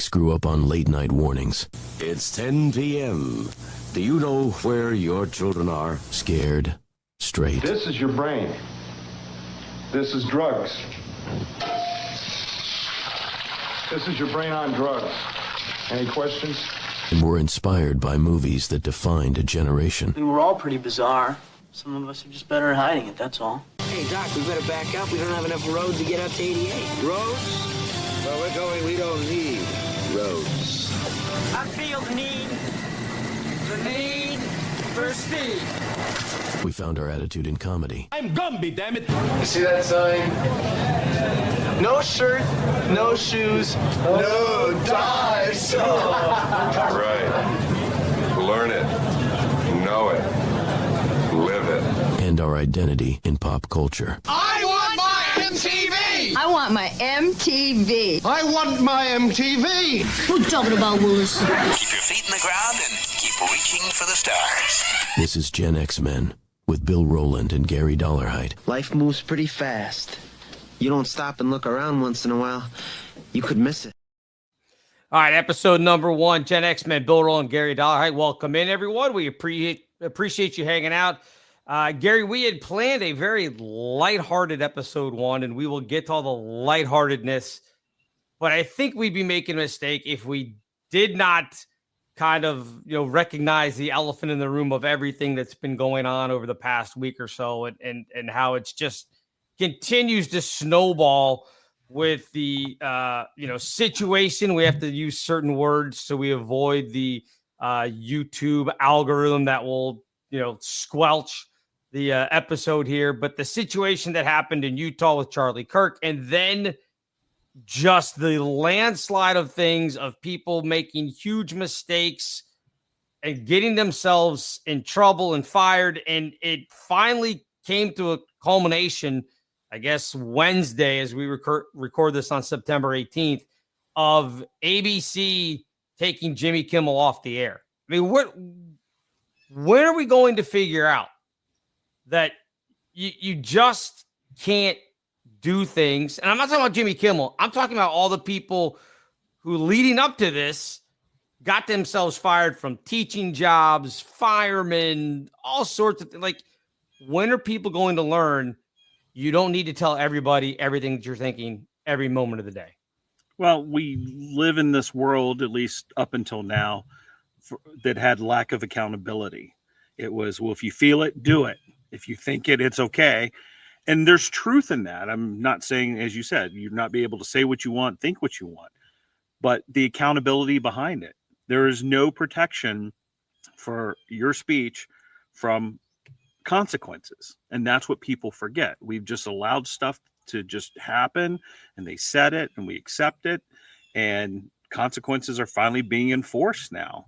folks grew up on late-night warnings. It's 10 p.m. Do you know where your children are? Scared, straight. This is your brain. This is drugs. This is your brain on drugs. Any questions? And were inspired by movies that defined a generation. I mean, we're all pretty bizarre. Some of us are just better at hiding it, that's all. Hey, Doc, we better back up. We don't have enough road to get up to 88. Roads? Where we're going, we don't need roads. I feel the need for speed. We found our attitude in comedy. I'm Gumby, damn it. You see that sign? No shirt, no shoes, no dice. Right. Learn it. Know it. Live it. And our identity in pop culture. I want my MTV! I want my MTV. I want my MTV! What you talking about, Willis? Keep your feet in the ground and keep reaching for the stars. This is Gen X Men with Bill Rowland and Gary Dollarhide. Life moves pretty fast. You don't stop and look around once in a while, you could miss it. All right, episode number 1, Gen X Men, Bill Rowland and Gary Dollarhide. Welcome in, everyone. We appreciate you hanging out. Gary, we had planned a very lighthearted episode 1, and we will get to all the lightheartedness. But I think we'd be making a mistake if we did not kind of, recognize the elephant in the room of everything that's been going on over the past week or so, and how it's just continues to snowball with the situation. We have to use certain words so we avoid the YouTube algorithm that will squelch the episode here. But the situation that happened in Utah with Charlie Kirk, and then just the landslide of things of people making huge mistakes and getting themselves in trouble and fired. And it finally came to a culmination, I guess, Wednesday, as we record this on September 18th, of ABC taking Jimmy Kimmel off the air. I mean, when are we going to figure out that you just can't do things? And I'm not talking about Jimmy Kimmel. I'm talking about all the people who, leading up to this, got themselves fired from teaching jobs, firemen, all sorts of things. Like, when are people going to learn you don't need to tell everybody everything that you're thinking every moment of the day? Well, we live in this world, at least up until now, that had lack of accountability. It was, well, if you feel it, do it. If you think it, it's okay. And there's truth in that. I'm not saying, as you said, you'd not be able to say what you want, think what you want, but the accountability behind it. There is no protection for your speech from consequences. And that's what people forget. We've just allowed stuff to just happen, and they said it and we accept it, and consequences are finally being enforced now.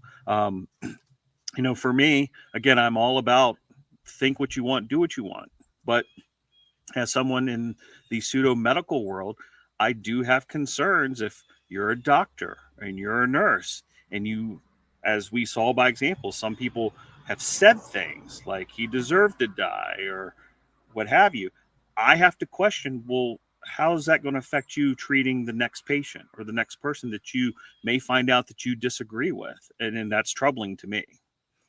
For me, again, I'm all about think what you want, do what you want. But as someone in the pseudo medical world, I do have concerns if you're a doctor and you're a nurse, and you, as we saw by example, some people have said things like he deserved to die or what have you. I have to question, well, how is that going to affect you treating the next patient or the next person that you may find out that you disagree with? And that's troubling to me.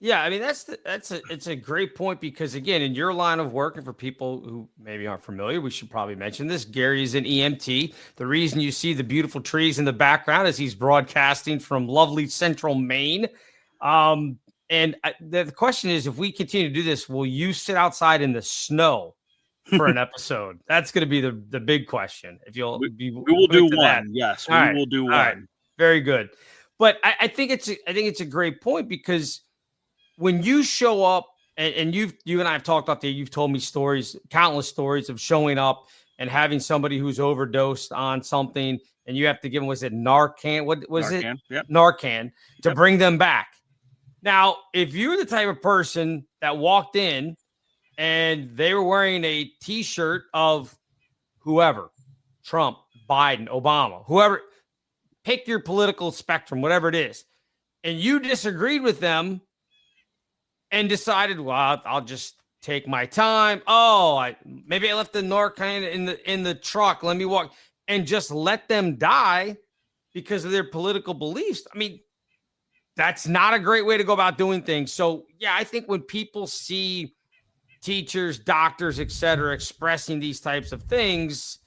Yeah, I mean, it's a great point, because, again, in your line of work, and for people who maybe aren't familiar, we should probably mention this. Gary is an EMT. The reason you see the beautiful trees in the background is he's broadcasting from lovely central Maine. And the question is, if we continue to do this, will you sit outside in the snow for an episode? That's going to be the big question. If you'll we will do one. That. Yes, All right. will do one. Right. Very good. But I think it's a great point, because when you show up, and you and I have talked about there, you've told me countless stories of showing up and having somebody who's overdosed on something, and you have to give them, was it Narcan? What was Narcan, it? yep. Narcan to Yep. bring them back. Now, if you're the type of person that walked in and they were wearing a T-shirt of whoever, Trump, Biden, Obama, whoever, pick your political spectrum, whatever it is, and you disagreed with them and decided, well, I'll just take my time. Oh, maybe I left the Narcan in the truck. Let me walk, and just let them die. because of their political beliefs. I mean, that's not a great way to go about doing things. So, yeah, I think when people see teachers, doctors, et cetera, expressing these types of things,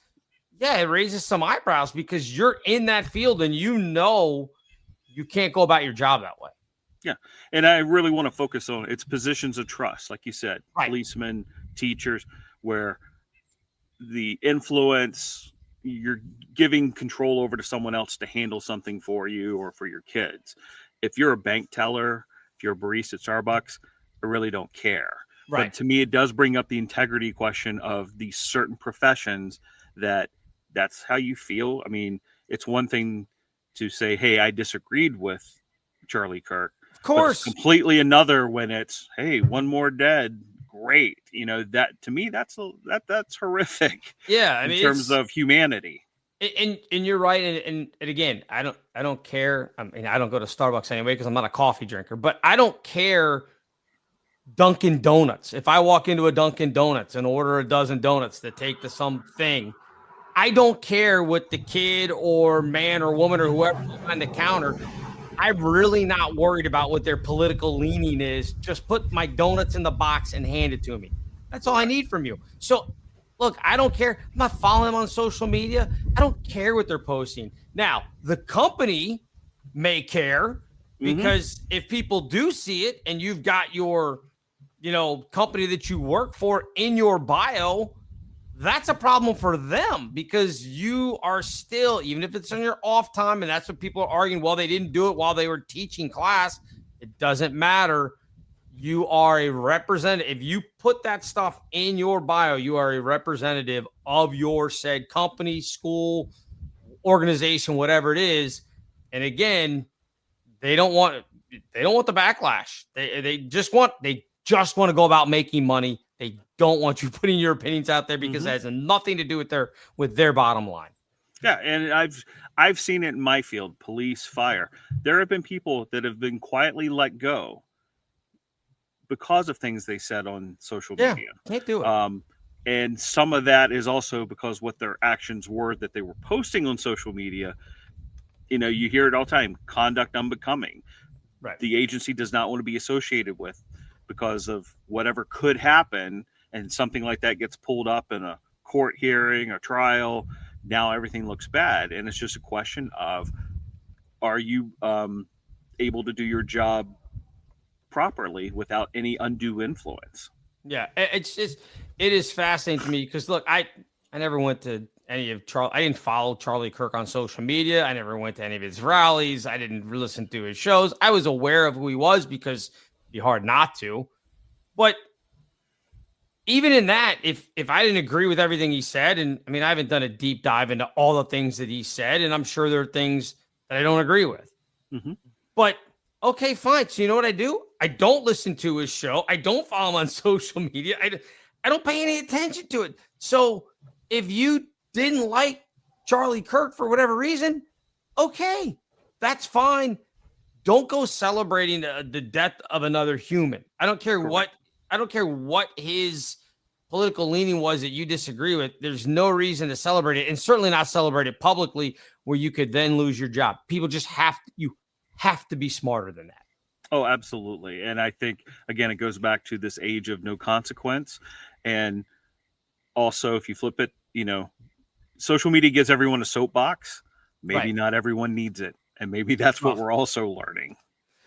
yeah, it raises some eyebrows because you're in that field and you can't go about your job that way. Yeah. And I really want to focus on it's positions of trust, like you said, right. Policemen, teachers, where the influence, you're giving control over to someone else to handle something for you or for your kids. If you're a bank teller, if you're a barista at Starbucks, I really don't care. Right. But to me, it does bring up the integrity question of these certain professions that's how you feel. I mean, it's one thing to say, hey, I disagreed with Charlie Kirk. Of course. But it's completely another when it's, hey, one more dead. Great. That to me, that's horrific. Yeah. I mean, in terms of humanity. And you're right. And again, I don't care. I mean, I don't go to Starbucks anyway because I'm not a coffee drinker, but I don't care. Dunkin' Donuts. If I walk into a Dunkin' Donuts and order a dozen donuts that take to something, I don't care what the kid or man or woman or whoever behind the counter. I'm really not worried about what their political leaning is. Just put my donuts in the box and hand it to me. That's all I need from you. So, look, I don't care. I'm not following them on social media. I don't care what they're posting. Now, the company may care because if people do see it and you've got your company that you work for in your bio, that's a problem for them because you are still, even if it's on your off time, and that's what people are arguing, well, they didn't do it while they were teaching class. It doesn't matter. You are a representative. If you put that stuff in your bio, you are a representative of your said company, school, organization, whatever it is. And again, they don't want the backlash. They just want to go about making money. They don't want you putting your opinions out there because it has nothing to do with their bottom line. Yeah, and I've seen it in my field, police, fire. There have been people that have been quietly let go because of things they said on social media. Can't do it. And some of that is also because what their actions were that they were posting on social media. You hear it all the time, conduct unbecoming. Right. The agency does not want to be associated with because of whatever could happen, and something like that gets pulled up in a court hearing or trial. Now everything looks bad, and it's just a question of, are you able to do your job properly without any undue influence? Yeah, it is fascinating to me because look, I never went to any of Charlie. I didn't follow Charlie Kirk on social media. I never went to any of his rallies. I didn't listen to his shows. I was aware of who he was because it'd be hard not to. But even in that, if I didn't agree with everything he said, and I mean, I haven't done a deep dive into all the things that he said, and I'm sure there are things that I don't agree with. But okay, fine. So you know what I do? I don't listen to his show. I don't follow him on social media. I don't pay any attention to it. So if you didn't like Charlie Kirk for whatever reason, okay, that's fine. Don't go celebrating the death of another human. I don't care what his political leaning was that you disagree with. There's no reason to celebrate it, and certainly not celebrate it publicly where you could then lose your job. People just have to be smarter than that. Oh, absolutely. And I think, again, it goes back to this age of no consequence. And also, if you flip it, social media gives everyone a soapbox. Maybe not everyone needs it. And maybe that's what we're also learning.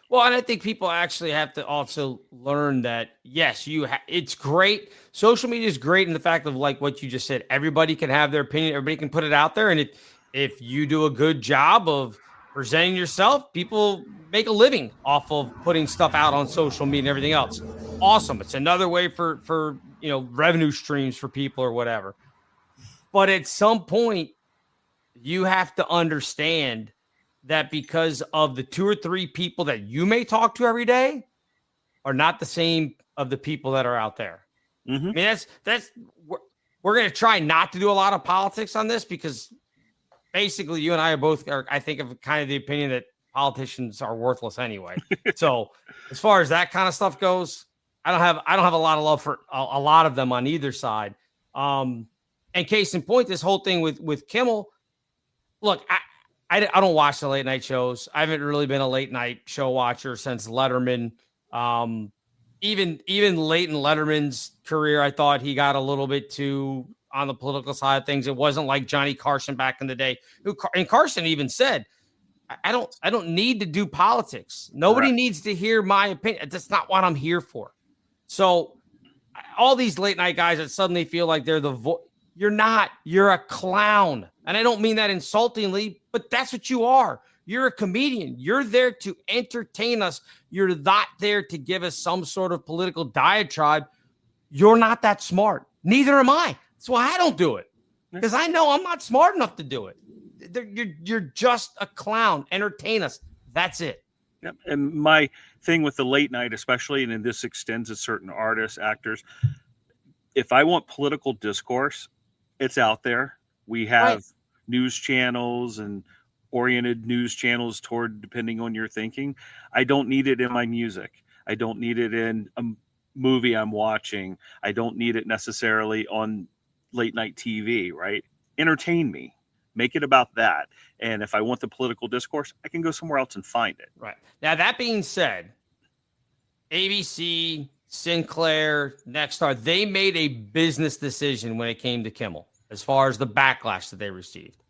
Well, and I think people actually have to also learn that, yes, it's great. Social media is great in the fact of like what you just said. Everybody can have their opinion. Everybody can put it out there. And if you do a good job of presenting yourself, people make a living off of putting stuff out on social media and everything else. Awesome. It's another way for revenue streams for people or whatever. But at some point, you have to understand that because of the 2 or 3 people that you may talk to every day are not the same of the people that are out there. I mean, that's we're going to try not to do a lot of politics on this because basically you and I are I think of kind of the opinion that politicians are worthless anyway. So as far as that kind of stuff goes, I don't have a lot of love for a lot of them on either side. And case in point, this whole thing with Kimmel, look, I don't watch the late night shows. I haven't really been a late night show watcher since Letterman. Even late in Letterman's career, I thought he got a little bit too on the political side of things. It wasn't like Johnny Carson back in the day. And Carson even said, I don't need to do politics. Nobody needs to hear my opinion. That's not what I'm here for. So all these late night guys that suddenly feel like they're the voice. You're not. You're a clown. And I don't mean that insultingly, but that's what you are. You're a comedian. You're there to entertain us. You're not there to give us some sort of political diatribe. You're not that smart. Neither am I. That's why I don't do it. Because I know I'm not smart enough to do it. You're just a clown. Entertain us. That's it. Yep. And my thing with the late night, especially, and this extends to certain artists, actors, if I want political discourse, it's out there. We have news channels and oriented news channels toward, depending on your thinking. I don't need it in my music. I don't need it in a movie I'm watching. I don't need it necessarily on late night TV, right? Entertain me. Make it about that. And if I want the political discourse, I can go somewhere else and find it. Right. Now, that being said, ABC, Sinclair, Nexstar, they made a business decision when it came to Kimmel as far as the backlash that they received.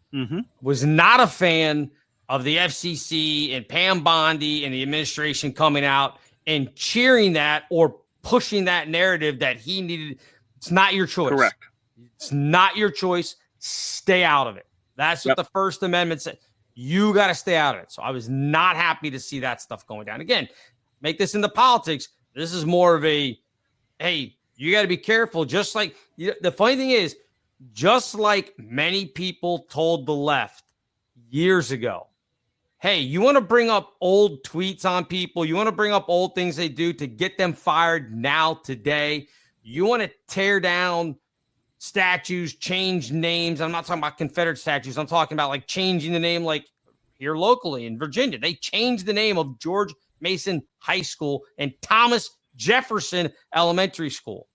Was not a fan of the FCC and Pam Bondi and the administration coming out and cheering that or pushing that narrative that he needed. It's not your choice. Correct. It's not your choice. Stay out of it. That's what the First Amendment said. You got to stay out of it. So I was not happy to see that stuff going down. Again, make this into politics. This is more of a, hey, you got to be careful. Just like the funny thing is, just like many people told the left years ago, hey, you want to bring up old tweets on people? You want to bring up old things they do to get them fired now, today? You want to tear down statues, change names? I'm not talking about Confederate statues. I'm talking about like changing the name, like here locally in Virginia. They changed the name of George Mason High School and Thomas Jefferson Elementary School.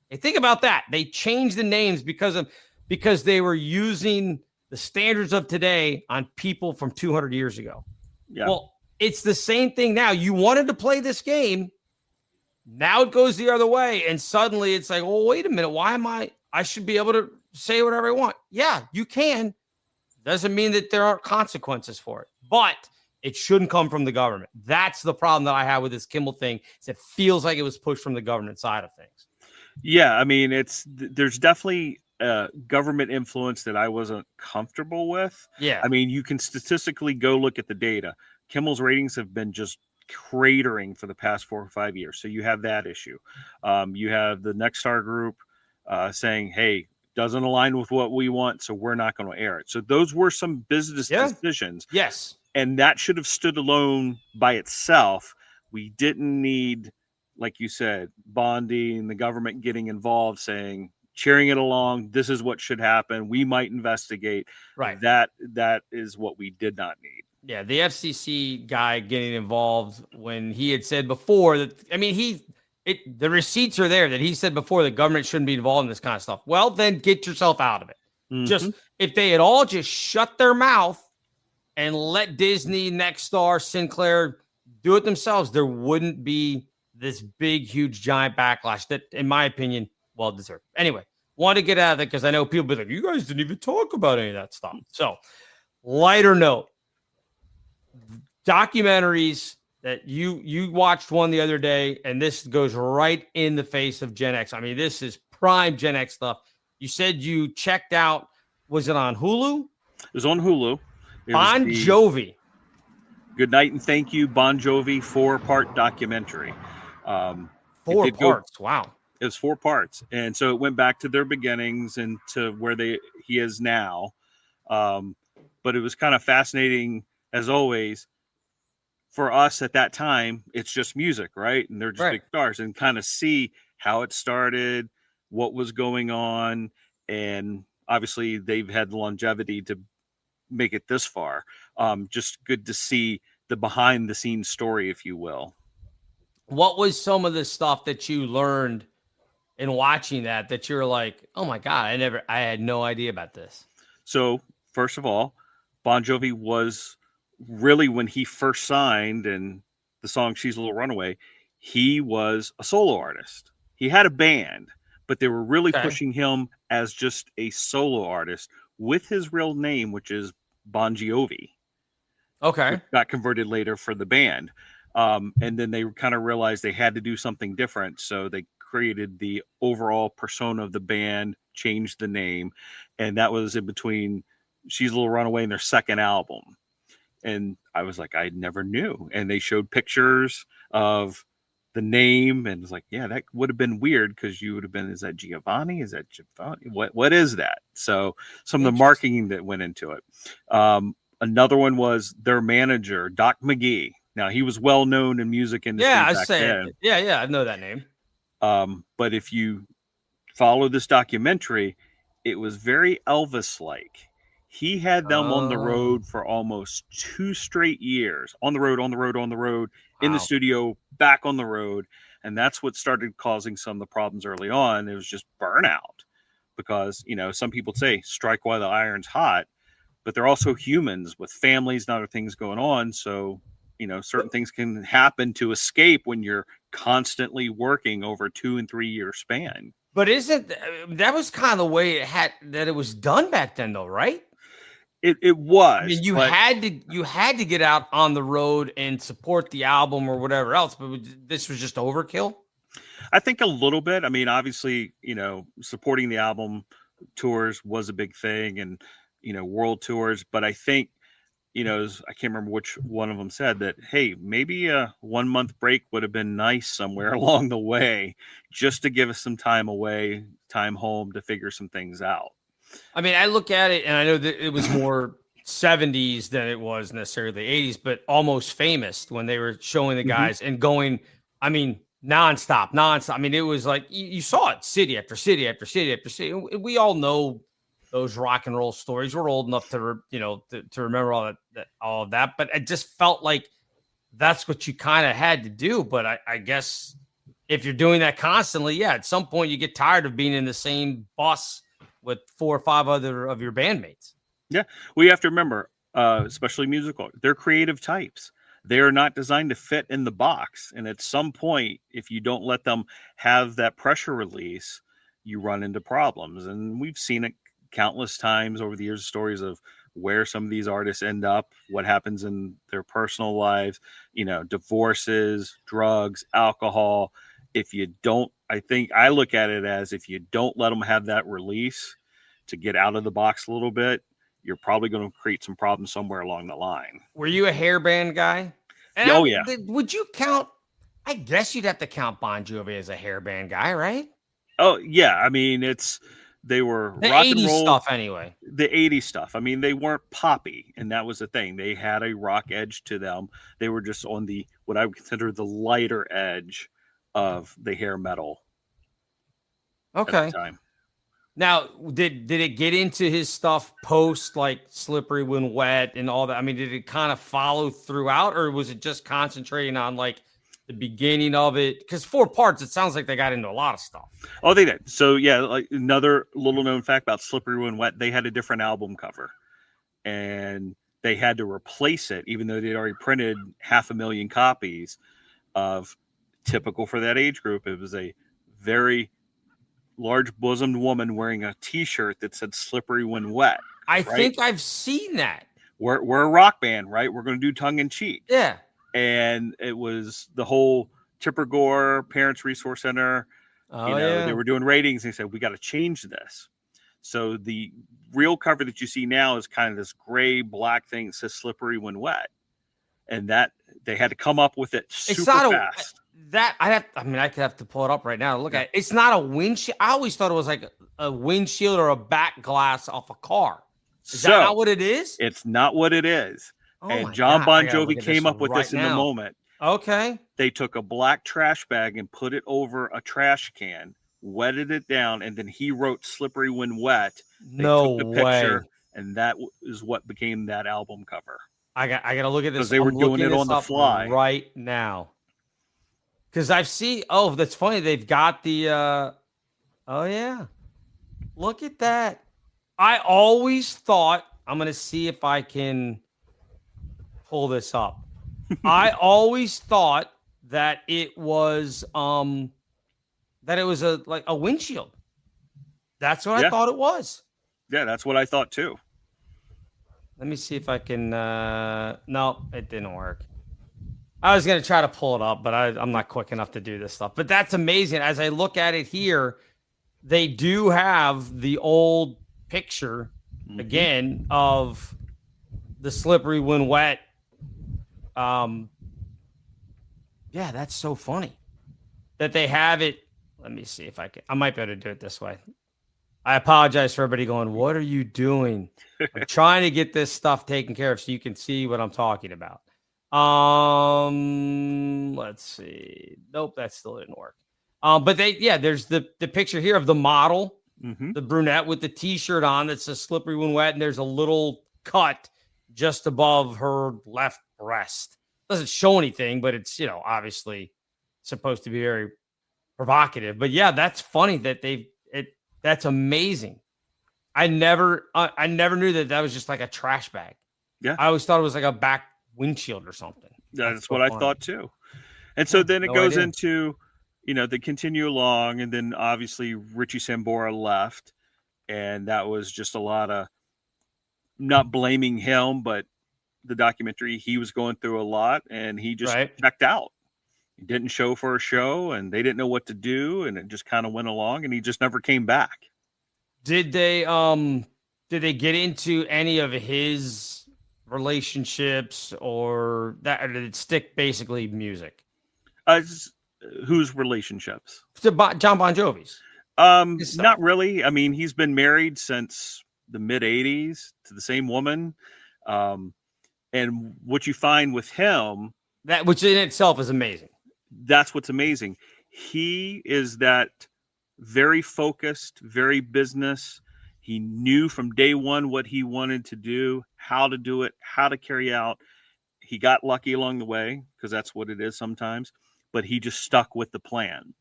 Hey, think about that. They changed the names because they were using the standards of today on people from 200 years ago. Yeah. Well, it's the same thing now. You wanted to play this game. Now it goes the other way. And suddenly it's like, well, wait a minute. Why am I should be able to say whatever I want. Yeah, you can. Doesn't mean that there aren't consequences for it. But it shouldn't come from the government. That's the problem that I have with this Kimmel thing. Is it feels like it was pushed from the government side of things. Yeah, I mean, there's definitely government influence that I wasn't comfortable with. Yeah. I mean, you can statistically go look at the data. Kimmel's ratings have been just cratering for the past 4 or 5 years. So you have that issue. You have the Nexstar group saying, hey, doesn't align with what we want, so we're not going to air it. So those were some business decisions. Yes. And that should have stood alone by itself. We didn't need, like you said, Bondi and the government getting involved, saying, cheering it along, this is what should happen. We might investigate. Right. That is what we did not need. Yeah, the FCC guy getting involved when he had said before that, I mean, the receipts are there that he said before the government shouldn't be involved in this kind of stuff. Well, then get yourself out of it. Mm-hmm. Just if they had all just shut their mouth and let Disney, Nexstar, Sinclair do it themselves, there wouldn't be this big, huge, giant backlash that, in my opinion, well deserved. Anyway, want to get out of it because I know people be like, you guys didn't even talk about any of that stuff. So, lighter note, documentaries that you watched one the other day, and this goes right in the face of Gen X. I mean, this is prime Gen X stuff. You said you checked out, was it on Hulu? It was on Hulu. Bon Jovi. Good Night and Thank You, Bon Jovi 4-part documentary. 4 parts. Wow. It was 4 parts. And so it went back to their beginnings and to where he is now. But it was kind of fascinating, as always. For us at that time, it's just music, right? And they're just big stars, and kind of see how it started, what was going on. And obviously they've had the longevity to make it this far. Just good to see the behind the scenes story, if you will. What was some of the stuff that you learned in watching that you're like, oh my God, I had no idea about this? So first of all, Bon Jovi was really, when he first signed and the song She's a Little Runaway, he was a solo artist. He had a band, but they were really pushing him as just a solo artist with his real name, which is Bon Jovi. Okay. Which got converted later for the band. And then they kind of realized they had to do something different. So they created the overall persona of the band, changed the name. And that was in between She's a Little Runaway and their second album. And I was like, I never knew. And they showed pictures of the name, and it's like, yeah, that would have been weird because you would have been, is that Giovanni? Is that Giovanni? What is that? So some of the marketing that went into it. Another one was their manager, Doc McGee. Now, he was well known in music industry. Yeah, I back say then. Yeah, I know that name. But if you follow this documentary, it was very Elvis-like. He had them on the road for almost 2 straight years, on the road, in the studio, back on the road. And that's what started causing some of the problems early on. It was just burnout because, some people say strike while the iron's hot, but they're also humans with families and other things going on. So, certain things can happen to escape when you're constantly working over a 2 and 3 year span. But that was kind of the way it was done back then, though, right? It was. I mean, you had to get out on the road and support the album or whatever else, but this was just overkill. I think a little bit. I mean, obviously, supporting the album tours was a big thing, and world tours. But I think, I can't remember which one of them said that, hey, maybe a 1 month break would have been nice somewhere along the way, just to give us some time away, time home to figure some things out. I mean, I look at it and I know that it was more 70s than it was necessarily the 80s, but Almost Famous when they were showing the guys and going, I mean, nonstop. I mean, it was like you saw it city after city after city after city. We all know those rock and roll stories. We're old enough to remember all of that, but it just felt like that's what you kind of had to do. But I guess if you're doing that constantly, yeah, at some point you get tired of being in the same bus with 4 or 5 other of your bandmates. Yeah, we have to remember, especially musical, they're creative types. They are not designed to fit in the box. And at some point, if you don't let them have that pressure release, you run into problems. And we've seen it countless times over the years, stories of where some of these artists end up, what happens in their personal lives, divorces, drugs, alcohol. If you don't, I look at it as if you don't let them have that release to get out of the box a little bit, you're probably going to create some problems somewhere along the line. Were you a hairband guy? Oh, yeah. Would you count? I guess you'd have to count Bon Jovi as a hairband guy, right? Oh, yeah. I mean, they were the rock 80s and roll stuff anyway. The 80s stuff. I mean, they weren't poppy, and that was the thing. They had a rock edge to them. They were just on what I would consider the lighter edge of the hair metal. Okay. At the time. Now, did it get into his stuff post like Slippery When Wet and all that? I mean, did it kind of follow throughout, or was it just concentrating on like the beginning of it? Because 4 parts, it sounds like they got into a lot of stuff. Oh, they did. So yeah, like another little known fact about Slippery When Wet, they had a different album cover, and they had to replace it, even though they'd already printed 500,000 copies of. Typical for that age group, it was a very large bosomed woman wearing a t-shirt that said Slippery When Wet. I think I've seen that. We're a rock band, right? We're going to do tongue in cheek. Yeah. And it was the whole Tipper Gore Parents Resource Center. They were doing ratings. And they said, we got to change this. So the real cover that you see now is kind of this gray black thing that says Slippery When Wet. And that they had to come up with it super fast. I could have to pull it up right now to look at it. It's not a windshield. I always thought it was like a windshield or a back glass off a car. Is that not what it is? It's not what it is. Oh and John Bon Jovi came up with this in the moment. Okay. They took a black trash bag and put it over a trash can, wetted it down, and then he wrote Slippery When Wet. They took the picture, and that is what became that album cover. I got to look at this. Because they were doing it on the fly right now. Because I've seen. Oh, that's funny. They've got the. Oh yeah, look at that. I always thought. I'm going to see if I can pull this up. I always thought that it was a windshield. That's what I thought it was. Yeah, that's what I thought too. Let me see if I can no, it didn't work. I was going to try to pull it up, but I'm not quick enough to do this stuff. But that's amazing. As I look at it here, they do have the old picture again of the slippery when wet. Yeah, that's so funny that they have it. Let me see if I might be able to do it this way. I apologize for everybody going, what are you doing? I'm trying to get this stuff taken care of so you can see what I'm talking about. Let's see. Nope, that still didn't work. But there's the picture here of the model, the brunette with the t-shirt on that says slippery when wet, and there's a little cut just above her left breast. Doesn't show anything, but it's, obviously supposed to be very provocative. But yeah, that's funny that that's amazing. I never knew that was just like a trash bag. Yeah. I always thought it was like a back windshield or something. That's what I thought too. And so then it goes into, they continue along, and then obviously Richie Sambora left, and that was just a lot of not blaming him, but the documentary, he was going through a lot, and he just checked out. He didn't show for a show, and they didn't know what to do, and it just kind of went along, and he just never came back. Did they get into any of his relationships, or that, or did it stick basically music? Whose relationships? John Bon Jovi's. Not really. I mean, he's been married since the mid 80s to the same woman. And what you find with him, that which in itself is amazing. That's what's amazing. He is that very focused, very business. He knew from day one what he wanted to do, how to do it, how to carry out. He got lucky along the way, because that's what it is sometimes, but he just stuck with the plan.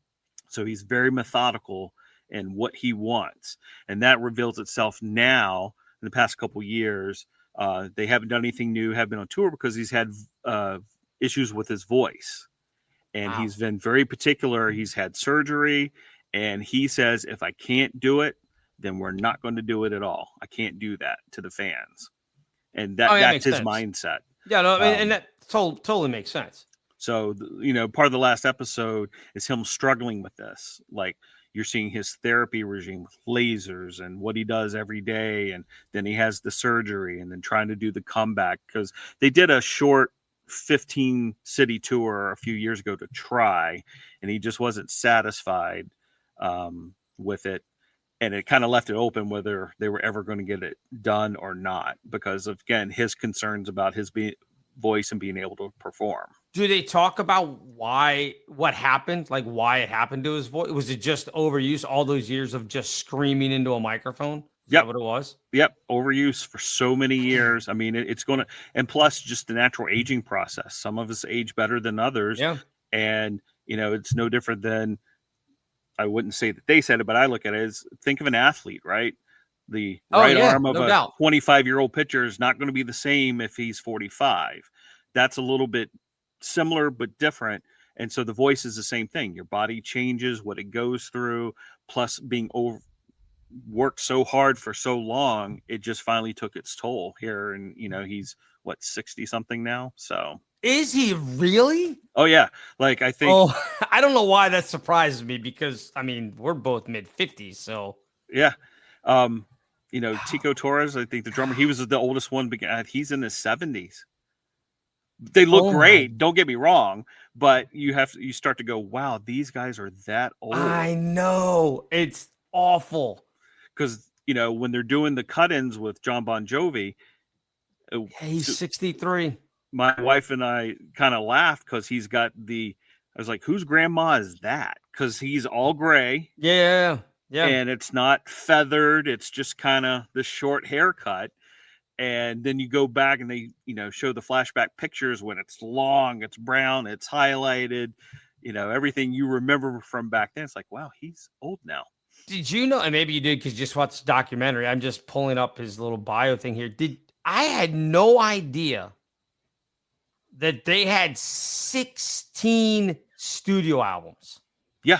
So he's very methodical in what he wants. And that reveals itself now in the past couple years. They haven't done anything new, have been on tour because he's had issues with his voice. And he's been very particular. He's had surgery, and he says, if I can't do it, then we're not going to do it at all. I can't do that to the fans. And that's his mindset. Yeah, no, I mean, and that totally makes sense. So, part of the last episode is him struggling with this. Like, you're seeing his therapy regime with lasers and what he does every day. And then he has the surgery, and then trying to do the comeback, because they did a short 15 city tour a few years ago to try, and he just wasn't satisfied with it. And it kind of left it open whether they were ever going to get it done or not, because of, again, his concerns about his voice and being able to perform. Do they talk about what happened? Like why it happened to his voice? Was it just overuse all those years of just screaming into a microphone? Is that what it was? Yep. Overuse for so many years. I mean, it's going to, and plus just the natural aging process. Some of us age better than others. Yeah. And, it's no different than, I wouldn't say that they said it, but I look at it as, think of an athlete, right? The arm of a 25-year-old pitcher is not going to be the same if he's 45. That's a little bit similar, but different. And so the voice is the same thing. Your body changes, what it goes through, plus being worked so hard for so long, it just finally took its toll here. And, he's 60 something now. So is he really? Oh yeah. Like, I think, I don't know why that surprises me, because I mean, we're both mid 50s. So yeah. Tico Torres, I think the drummer, he was the oldest one. He's in his 70s. They look great. Don't get me wrong, but you start to go, wow, these guys are that old. I know, it's awful. Because, when they're doing the cut-ins with John Bon Jovi, he's 63. My wife and I kind of laughed because he's got I was like, whose grandma is that? Because he's all gray. Yeah. Yeah. And it's not feathered. It's just kind of the short haircut. And then you go back and they, show the flashback pictures when it's long, it's brown, it's highlighted, everything you remember from back then. It's like, wow, he's old now. Did you know, and maybe you did because you just watched the documentary. I'm just pulling up his little bio thing here. I had no idea that they had 16 studio albums. Yeah.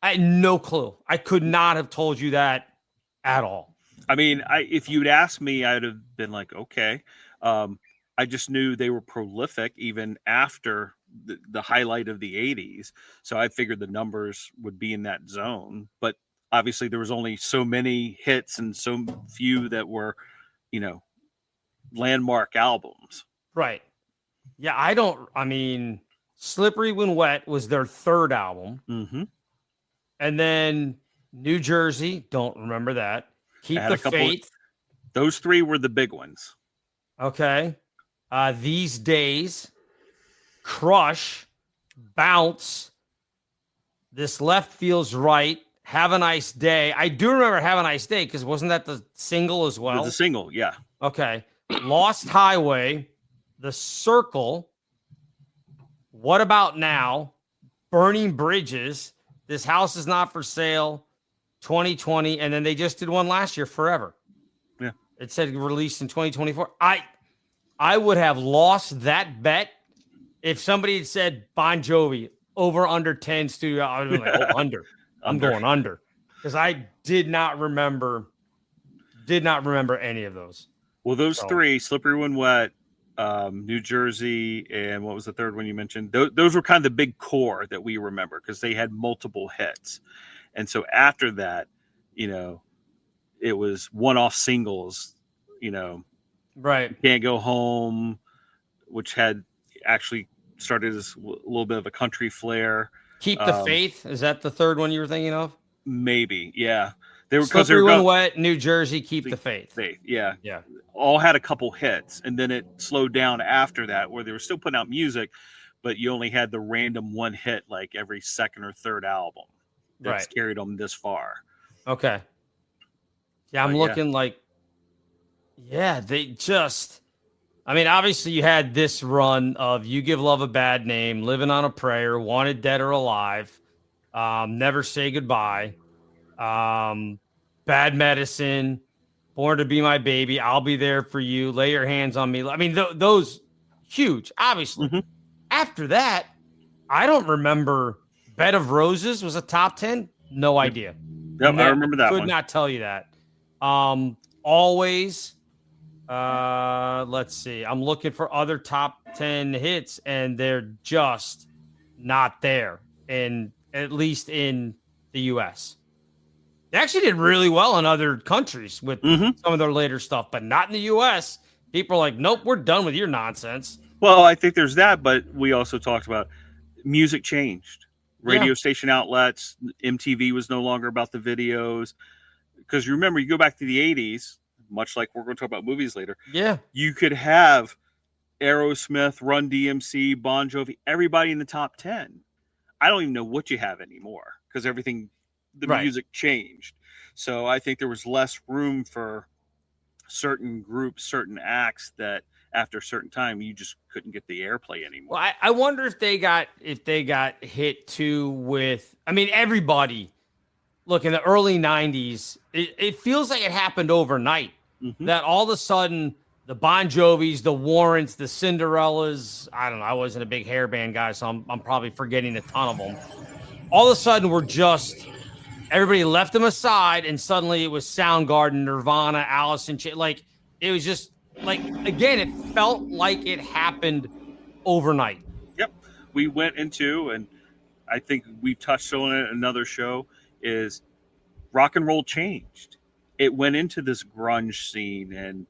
I had no clue. I could not have told you that at all. I mean, if you'd asked me, I'd have been like, okay. I just knew they were prolific even after the highlight of the 80s. So I figured the numbers would be in that zone. But obviously there was only so many hits and so few that were, landmark albums. Right. Yeah, I mean, Slippery When Wet was their third album. Mm-hmm. And then New Jersey, don't remember that. Keep the Faith. Those three were the big ones. Okay. These Days, Crush, Bounce, This Left Feels Right, Have a Nice Day. I do remember Have a Nice Day because wasn't that the single as well? The single, yeah. Okay. Lost Highway, The Circle, What About Now, Burning Bridges, This House Is Not for Sale, 2020, and then they just did one last year, Forever. Yeah. It said released in 2024. I would have lost that bet if somebody had said Bon Jovi over under 10 studio. I would have been like, under. I'm going under. Because I did not remember any of those. Well, those three, Slippery When Wet, New Jersey, and what was the third one you mentioned? Those were kind of the big core that we remember because they had multiple hits. And so after that, it was one-off singles, Right. Can't Go Home, which had actually started as a little bit of a country flair. Keep the Faith. Is that the third one you were thinking of? Maybe, yeah. They were Slippery When Wet, New Jersey, Keep the Faith. Yeah. Yeah. All had a couple hits, and then it slowed down after that, where they were still putting out music, but you only had the random one hit like every second or third album that's carried them this far. Okay. Yeah, I'm looking like, they just, I mean, obviously you had this run of You Give Love a Bad Name, Living on a Prayer, Wanted Dead or Alive, Never Say Goodbye, Bad Medicine, Born to Be My Baby, I'll Be There for You, Lay Your Hands on Me. I mean, those huge, obviously. Mm-hmm. After that, I don't remember. Bed of Roses was a top 10. No idea. Yep, I remember that one. Could not tell you that. Always. Let's see. I'm looking for other top 10 hits, and they're just not there. And at least in the U.S. They actually did really well in other countries with some of their later stuff, but not in the U.S. People are like, nope, we're done with your nonsense. Well, I think there's that, but we also talked about music changed. Radio station outlets, MTV was no longer about the videos. Because you remember, you go back to the 80s, much like we're going to talk about movies later. Yeah. You could have Aerosmith, Run DMC, Bon Jovi, everybody in the top 10. I don't even know what you have anymore because everything, the music changed. So I think there was less room for certain groups, certain acts that after a certain time you just couldn't get the airplay anymore. Well, I wonder if they got hit too with, I mean, everybody. Look, in the early 90s, it feels like it happened overnight. Mm-hmm. That all of a sudden the Bon Jovis, the Warrants, the Cinderellas, I don't know, I wasn't a big hairband guy, so I'm probably forgetting a ton of them. All of a sudden everybody left them aside, and suddenly it was Soundgarden, Nirvana, Alice in Chains. Like, it was just like, again, it felt like it happened overnight. Yep. We went into, and I think we touched on it in another show, is rock and roll changed. It went into this grunge scene and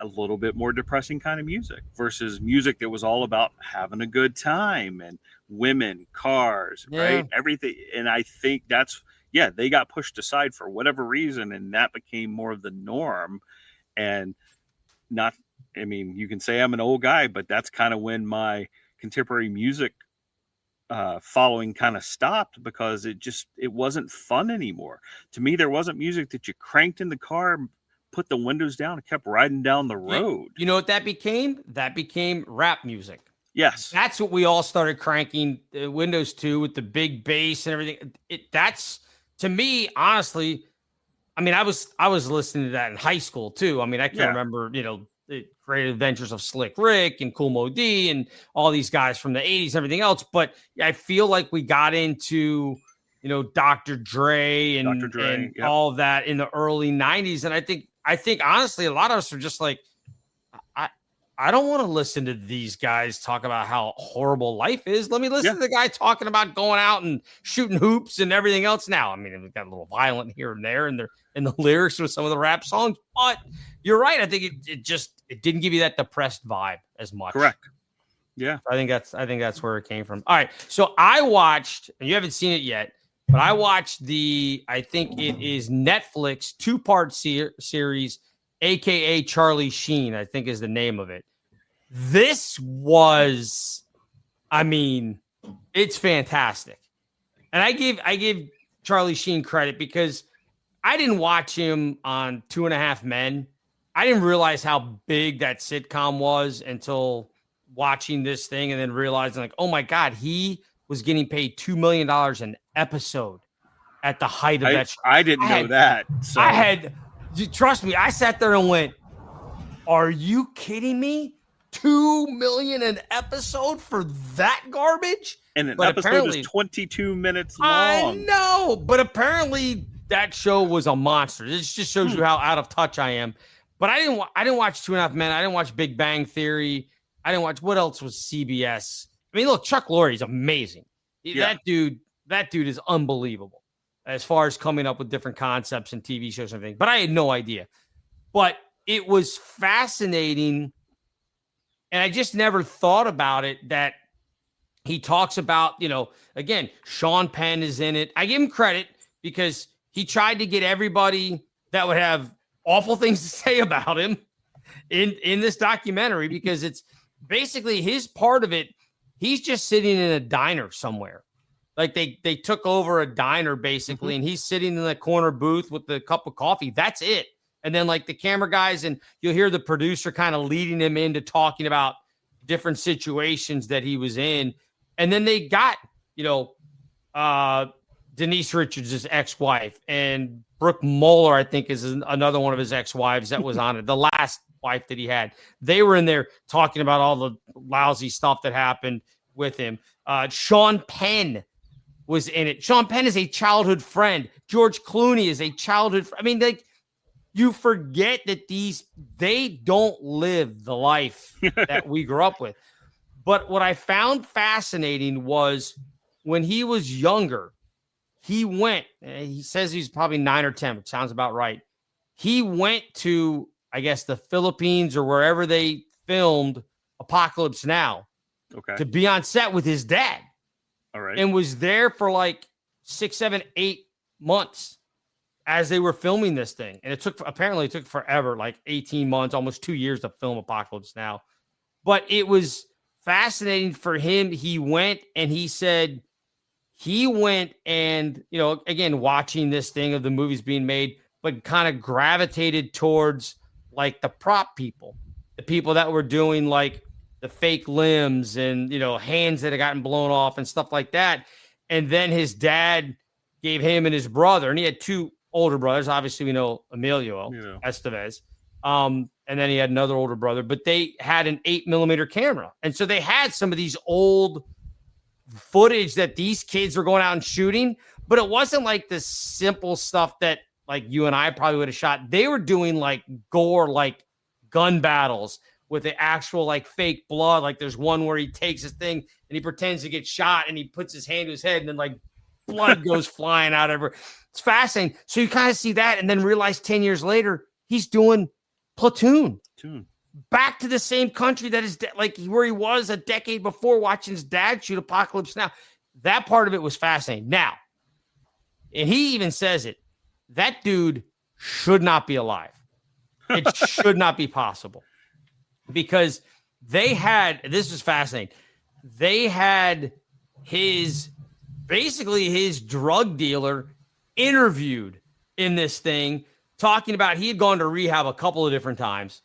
a little bit more depressing kind of music versus music that was all about having a good time and women, cars, right? Everything. And I think they got pushed aside for whatever reason, and that became more of the norm. And you can say I'm an old guy, but that's kind of when my contemporary music following kind of stopped because it wasn't fun anymore. To me, there wasn't music that you cranked in the car, put the windows down, and kept riding down the road. You know what that became? That became rap music. Yes. That's what we all started cranking the windows to with the big bass and everything. That's to me, honestly, I mean, I was listening to that in high school too. I mean, I can remember, the Great Adventures of Slick Rick and Kool Moe Dee and all these guys from the 80s and everything else. But I feel like we got into, Dr. Dre and all of that in the early 90s. And I think honestly, a lot of us are just like, I don't want to listen to these guys talk about how horrible life is. Let me listen to the guy talking about going out and shooting hoops and everything else now. I mean, it got a little violent here and there in the lyrics with some of the rap songs, but you're right. I think it didn't give you that depressed vibe as much. Correct. Yeah. I think that's where it came from. All right. So I watched, and you haven't seen it yet, but I watched I think it is Netflix 2-part series, AKA Charlie Sheen, I think is the name of it. This was, I mean, it's fantastic. And I give Charlie Sheen credit because I didn't watch him on 2.5 Men. I didn't realize how big that sitcom was until watching this thing and then realizing like, oh my God, he was getting paid $2 million an episode at the height of that show. I didn't know that. So. Trust me, I sat there and went, are you kidding me? $2 million an episode for that garbage? And an episode is 22 minutes long. I know, but apparently that show was a monster. This just shows you how out of touch I am. But I didn't watch 2.5 Men. I didn't watch Big Bang Theory. I didn't watch, what else was CBS? I mean, look, Chuck Lorre's amazing. Yeah. That dude is unbelievable as far as coming up with different concepts and TV shows and everything. But I had no idea. But it was fascinating. And I just never thought about it that he talks about, again, Sean Penn is in it. I give him credit because he tried to get everybody that would have awful things to say about him in this documentary because it's basically his part of it. He's just sitting in a diner somewhere. Like they took over a diner basically, and he's sitting in the corner booth with the cup of coffee. That's it. And then like the camera guys, and you'll hear the producer kind of leading him into talking about different situations that he was in. And then they got, Denise Richards' ex-wife, and Brooke Moeller, I think, is another one of his ex-wives that was on it. The last wife that he had. They were in there talking about all the lousy stuff that happened with him. Sean Penn was in it. Sean Penn is a childhood friend. George Clooney is a childhood friend. I mean, you forget that they don't live the life that we grew up with. But what I found fascinating was when he was younger, he says he's probably 9 or 10, which sounds about right. He went to, I guess, the Philippines or wherever they filmed Apocalypse Now to be on set with his dad. All right. And was there for like 6, 7, 8 months as they were filming this thing. And it took forever, like 18 months, almost 2 years to film Apocalypse Now. But it was fascinating for him. He went and he said he went and, again, watching this thing of the movies being made, but kind of gravitated towards like the prop people, the people that were doing like the fake limbs and, hands that had gotten blown off and stuff like that. And then his dad gave him and his brother, and he had 2 older brothers. Obviously, we know Emilio Estevez. And then he had another older brother, but they had an 8mm camera. And so they had some of these old footage that these kids were going out and shooting, but it wasn't like the simple stuff that like you and I probably would have shot. They were doing like gore, like gun battles with the actual like fake blood. Like there's one where he takes his thing and he pretends to get shot and he puts his hand to his head and then like blood goes flying out everywhere. It's fascinating. So you kind of see that and then realize 10 years later, he's doing Platoon. Back to the same country that is like where he was a decade before watching his dad shoot Apocalypse Now. That part of it was fascinating. Now, and he even says it, that dude should not be alive. It should not be possible because this was fascinating. They had basically his drug dealer interviewed in this thing, talking about he had gone to rehab a couple of different times,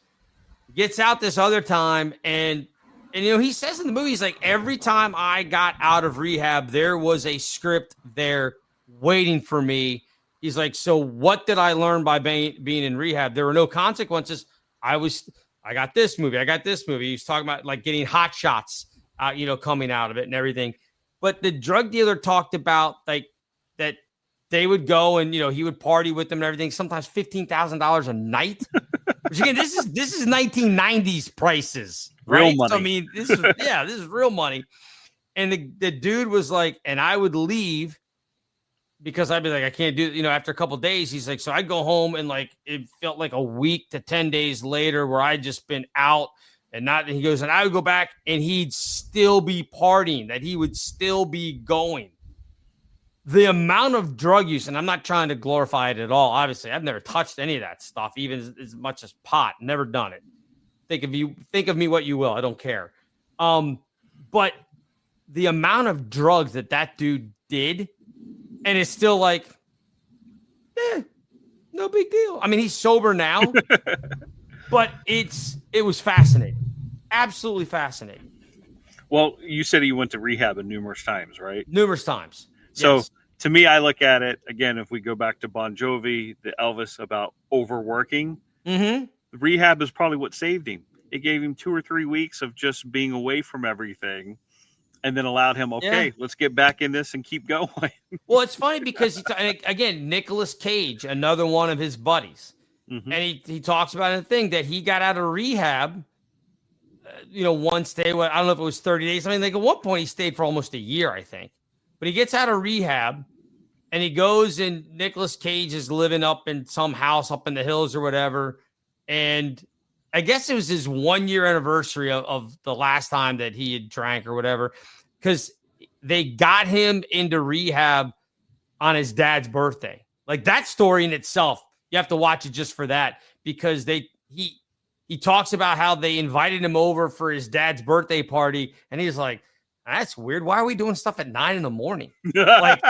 gets out this other time. And he says in the movie, he's like, every time I got out of rehab, there was a script there waiting for me He's like, so what did I learn by being in rehab? There were no consequences. I got this movie. He's talking about like getting hot shots, coming out of it and everything. But the drug dealer talked about like that they would go and, he would party with them and everything. Sometimes $15,000 a night. Which again, this is 1990s prices, right? Real money. So, I mean, this is real money. And the dude was like, and I would leave because I'd be like, I can't do it. After a couple of days, he's like, so I'd go home and like, it felt like a week to 10 days later where I'd just been out and he goes, and I would go back and he'd still be partying, that he would still be going. The amount of drug use, and I'm not trying to glorify it at all. Obviously, I've never touched any of that stuff, even as much as pot. Never done it. Think of me what you will. I don't care. But the amount of drugs that dude did, and it's still like, no big deal. I mean, he's sober now, but it was fascinating. Absolutely fascinating. Well, you said he went to rehab numerous times, right? Numerous times. So yes. To me, I look at it again. If we go back to Bon Jovi, the Elvis about overworking, rehab is probably what saved him. It gave him 2 or 3 weeks of just being away from everything, and then allowed him, let's get back in this and keep going. Well, it's funny because again, Nicolas Cage, another one of his buddies, and he talks about a thing that he got out of rehab. One stay. I don't know if it was 30 days. I mean, like at one point he stayed for almost a year, I think. But he gets out of rehab and he goes, and Nicolas Cage is living up in some house up in the hills or whatever. And I guess it was his 1 year anniversary of the last time that he had drank or whatever, because they got him into rehab on his dad's birthday. Like that story in itself, you have to watch it just for that, because he talks about how they invited him over for his dad's birthday party. And he's like, that's weird. Why are we doing stuff at 9 a.m? Like,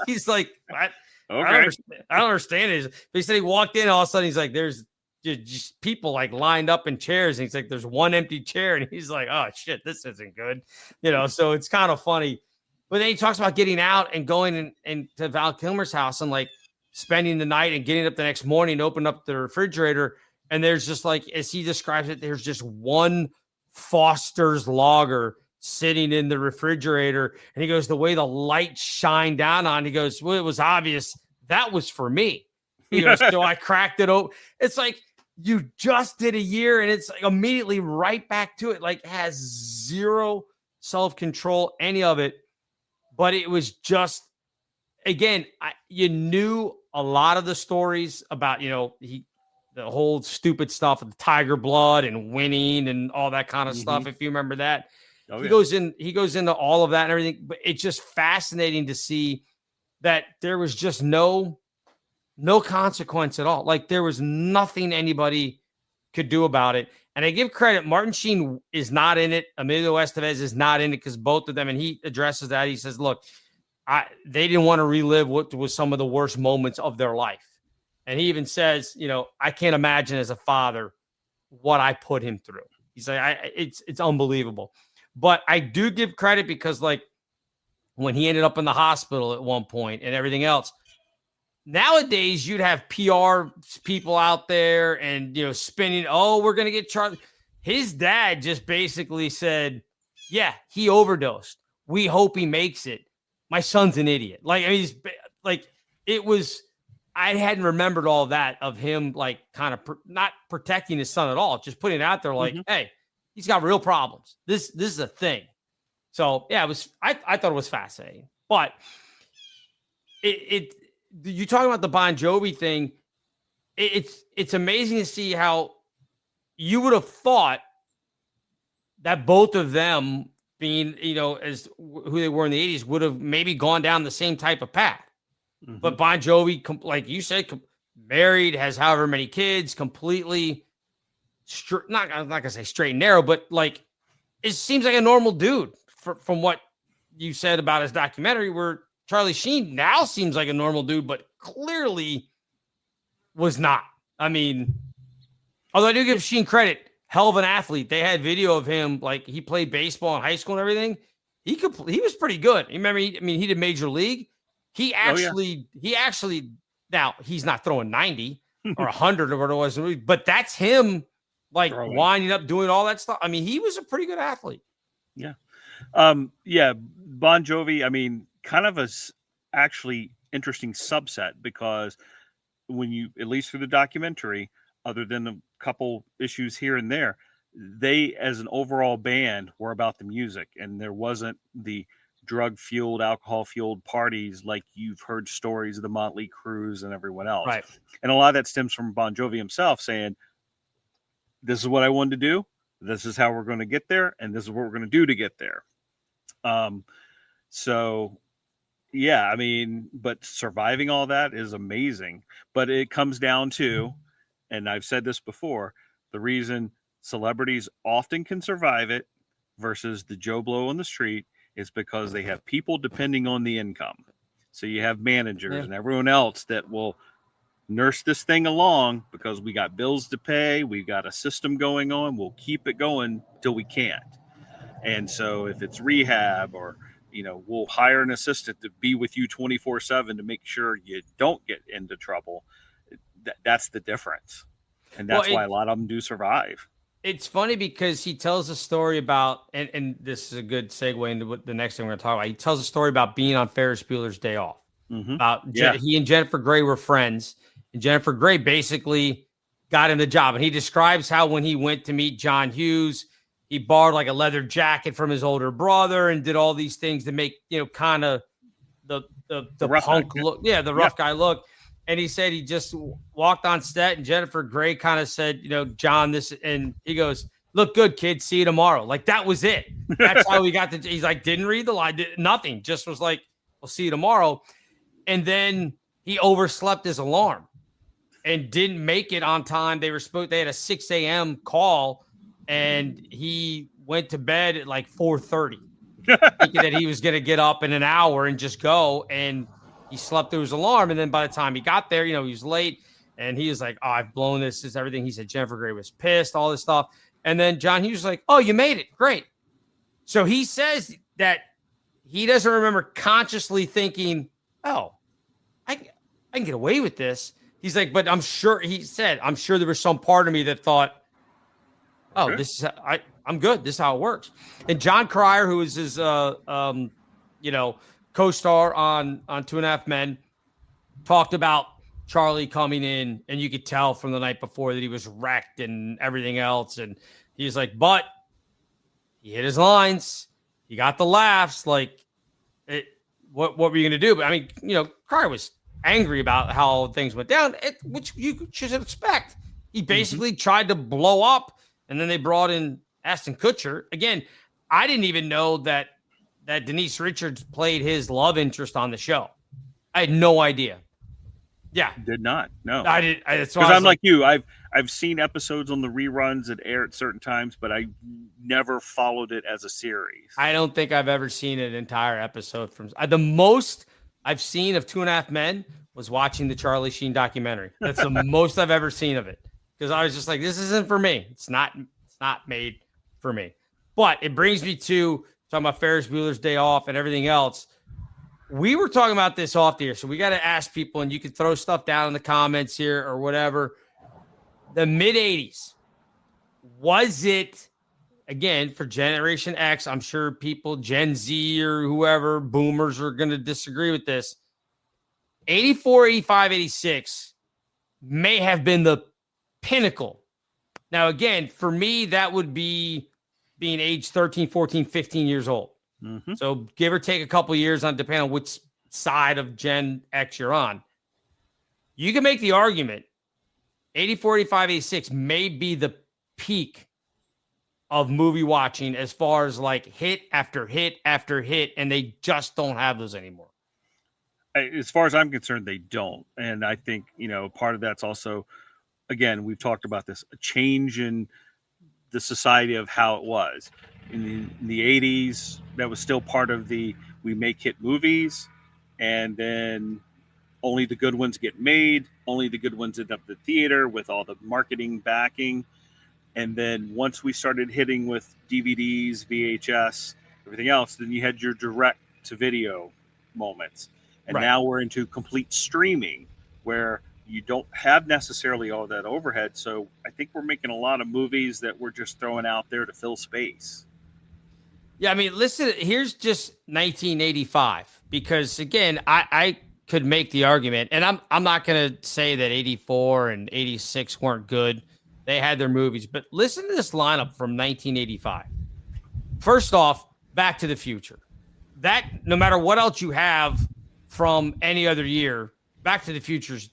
he's like, I don't understand it. But he said he walked in, all of a sudden he's like, there's just people like lined up in chairs. And he's like, there's one empty chair. And he's like, oh shit, this isn't good. So it's kind of funny. But then he talks about getting out and going and to Val Kilmer's house and like spending the night and getting up the next morning and open up the refrigerator. And there's just like, as he describes it, there's just one Foster's lager sitting in the refrigerator. And he goes, the way the light shined down on, he goes, well, it was obvious that was for me. He goes, so I cracked it open. It's like, you just did a year and it's like immediately right back to it. Like has zero self-control, any of it. But it was just, again, you knew a lot of the stories about, the whole stupid stuff of the tiger blood and winning and all that kind of stuff. If you remember that, he goes into all of that and everything, but it's just fascinating to see that there was just no consequence at all. Like there was nothing anybody could do about it. And I give credit. Martin Sheen is not in it. Emilio Estevez is not in it because both of them, and he addresses that. He says, look, they didn't want to relive what was some of the worst moments of their life. And he even says, I can't imagine as a father what I put him through. He's like, it's unbelievable. But I do give credit because, like, when he ended up in the hospital at one point and everything else, nowadays you'd have PR people out there and, spinning, we're going to get charged. His dad just basically said, yeah, he overdosed. We hope he makes it. My son's an idiot. Like, I mean, it was... I hadn't remembered all that of him, like kind of not protecting his son at all, just putting it out there like, hey, he's got real problems. This is a thing. So yeah, it was, I thought it was fascinating, but you talking about the Bon Jovi thing. It's amazing to see how you would have thought that both of them being, as who they were in the 80s would have maybe gone down the same type of path. But Bon Jovi, like you said, married, has however many kids, completely I'm not gonna say straight and narrow, but like it seems like a normal dude from what you said about his documentary. Where Charlie Sheen now seems like a normal dude, but clearly was not. I mean, although I do give Sheen credit, hell of an athlete. They had video of him, like he played baseball in high school and everything. He was pretty good. You remember? He did major league. He actually Now, he's not throwing 90 or 100 or whatever it was, but that's him like winding up, doing all that stuff. I mean, he was a pretty good athlete. Yeah. Yeah. Bon Jovi, I mean, kind of actually interesting subset, because when you, at least through the documentary, other than a couple issues here and there, they as an overall band were about the music, and there wasn't the drug-fueled, alcohol-fueled parties like you've heard stories of the Motley Crues and everyone else. Right. And a lot of that stems from Bon Jovi himself saying, this is what I wanted to do, this is how we're going to get there, and this is what we're going to do to get there. So yeah, I mean, but surviving all that is amazing. But it comes down to, and I've said this before, the reason celebrities often can survive it versus the Joe Blow on the street is because they have people depending on the income. So you have managers and everyone else that will nurse this thing along because we got bills to pay, we've got a system going on, we'll keep it going till we can't. And so if it's rehab, or we'll hire an assistant to be with you 24/7 to make sure you don't get into trouble. That's the difference. And that's why a lot of them do survive. It's funny because he tells a story about, and this is a good segue into what the next thing we're going to talk about. He tells a story about being on Ferris Bueller's Day Off. He and Jennifer Grey were friends, and Jennifer Grey basically got him the job. And he describes how when he went to meet John Hughes, he borrowed like a leather jacket from his older brother and did all these things to make, kind of the punk look. Yeah, the rough guy look. And he said he just walked on set, and Jennifer Grey kind of said, John, this, and he goes, look good, kid. See you tomorrow. Like, that was it. That's how he got he's like, didn't read the line, nothing. Just was like, we'll see you tomorrow. And then he overslept his alarm and didn't make it on time. They had a 6 a.m. call, and he went to bed at like 4:30, thinking that he was going to get up in an hour and just go. And he slept through his alarm. And then by the time he got there, he was late, and he was like, oh, I've blown this is everything. He said Jennifer Grey was pissed, all this stuff. And then John Hughes was like, oh, you made it. Great. So he says that he doesn't remember consciously thinking, oh, I can get away with this. He's like, but I'm sure there was some part of me that thought, oh, sure, this is I'm good. This is how it works. And John Cryer, who is his co-star on 2.5 Men, talked about Charlie coming in, and you could tell from the night before that he was wrecked and everything else. And he's like, but he hit his lines. He got the laughs. Like, what were you going to do? But I mean, Cryer was angry about how things went down, which you should expect. He basically tried to blow up, and then they brought in Ashton Kutcher. Again, I didn't even know that Denise Richards played his love interest on the show. I had no idea. Yeah. Did not. No. I did. Because I'm like you. I've seen episodes on the reruns that air at certain times, but I never followed it as a series. I don't think I've ever seen an entire episode from the most I've seen of 2.5 Men was watching the Charlie Sheen documentary. That's the most I've ever seen of it. Because I was just like, this isn't for me. It's not made for me. But it brings me to talking about Ferris Bueller's Day Off and everything else. We were talking about this off the air, so we got to ask people, and you can throw stuff down in the comments here or whatever. The mid-'80s, was it, again, for Generation X, I'm sure people, Gen Z or whoever, boomers are going to disagree with this. 84, 85, 86 may have been the pinnacle. Now, again, for me, that would be being age 13, 14, 15 years old. Mm-hmm. So give or take a couple years on depending on which side of Gen X you're on. You can make the argument 84, 85, 86 may be the peak of movie watching as far as like hit after hit after hit, and they just don't have those anymore. As far as I'm concerned, they don't. And I think, part of that's also, again, we've talked about this, a change in the society of how it was. In the 80s, that was still part of we make hit movies, and then only the good ones get made, only the good ones end up in the theater with all the marketing backing. And then once we started hitting with DVDs, VHS, everything else, then you had your direct to video moments. And now we're into complete streaming. where you don't have necessarily all that overhead. So I think we're making a lot of movies that we're just throwing out there to fill space. Yeah, I mean, listen, here's just 1985, because again, I could make the argument, and I'm not going to say that 84 and 86 weren't good. They had their movies, but listen to this lineup from 1985. First off, Back to the Future. That, no matter what else you have from any other year, Back to the Future's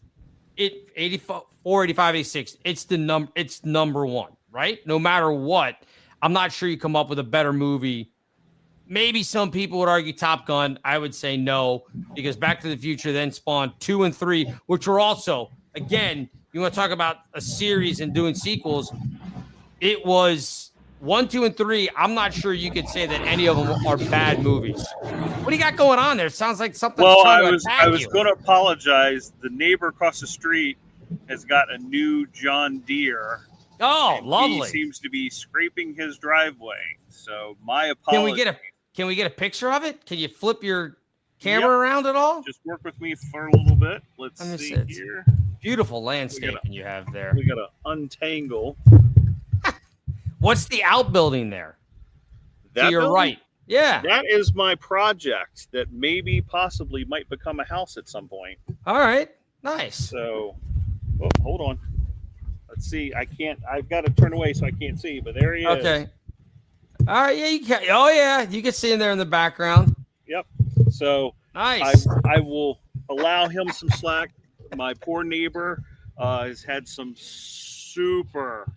84, 85, 86. It's number one, right? No matter what, I'm not sure you come up with a better movie. Maybe some people would argue Top Gun. I would say no, because Back to the Future then spawned 2 and 3, which were also, again, you want to talk about a series and doing sequels. It was 1, 2, and 3. I'm not sure you could say that any of them are bad movies. What do you got going on there? It sounds like something's trying to attack you. I was going to apologize. The neighbor across the street has got a new John Deere. Oh, lovely. He seems to be scraping his driveway. So my apologies. Can we get a picture of it? Can you flip your camera around at all? Just work with me for a little bit. Let's see here. Beautiful landscaping you have there. We got to untangle. What's the outbuilding there? To your right. Yeah. That is my project that possibly might become a house at some point. All right. Nice. So, hold on. Let's see. I've got to turn away so I can't see, but there he is. Okay. All right. Yeah, you can. Oh, yeah. You can see him there in the background. Yep. So, nice. I will allow him some slack. My poor neighbor has had some super,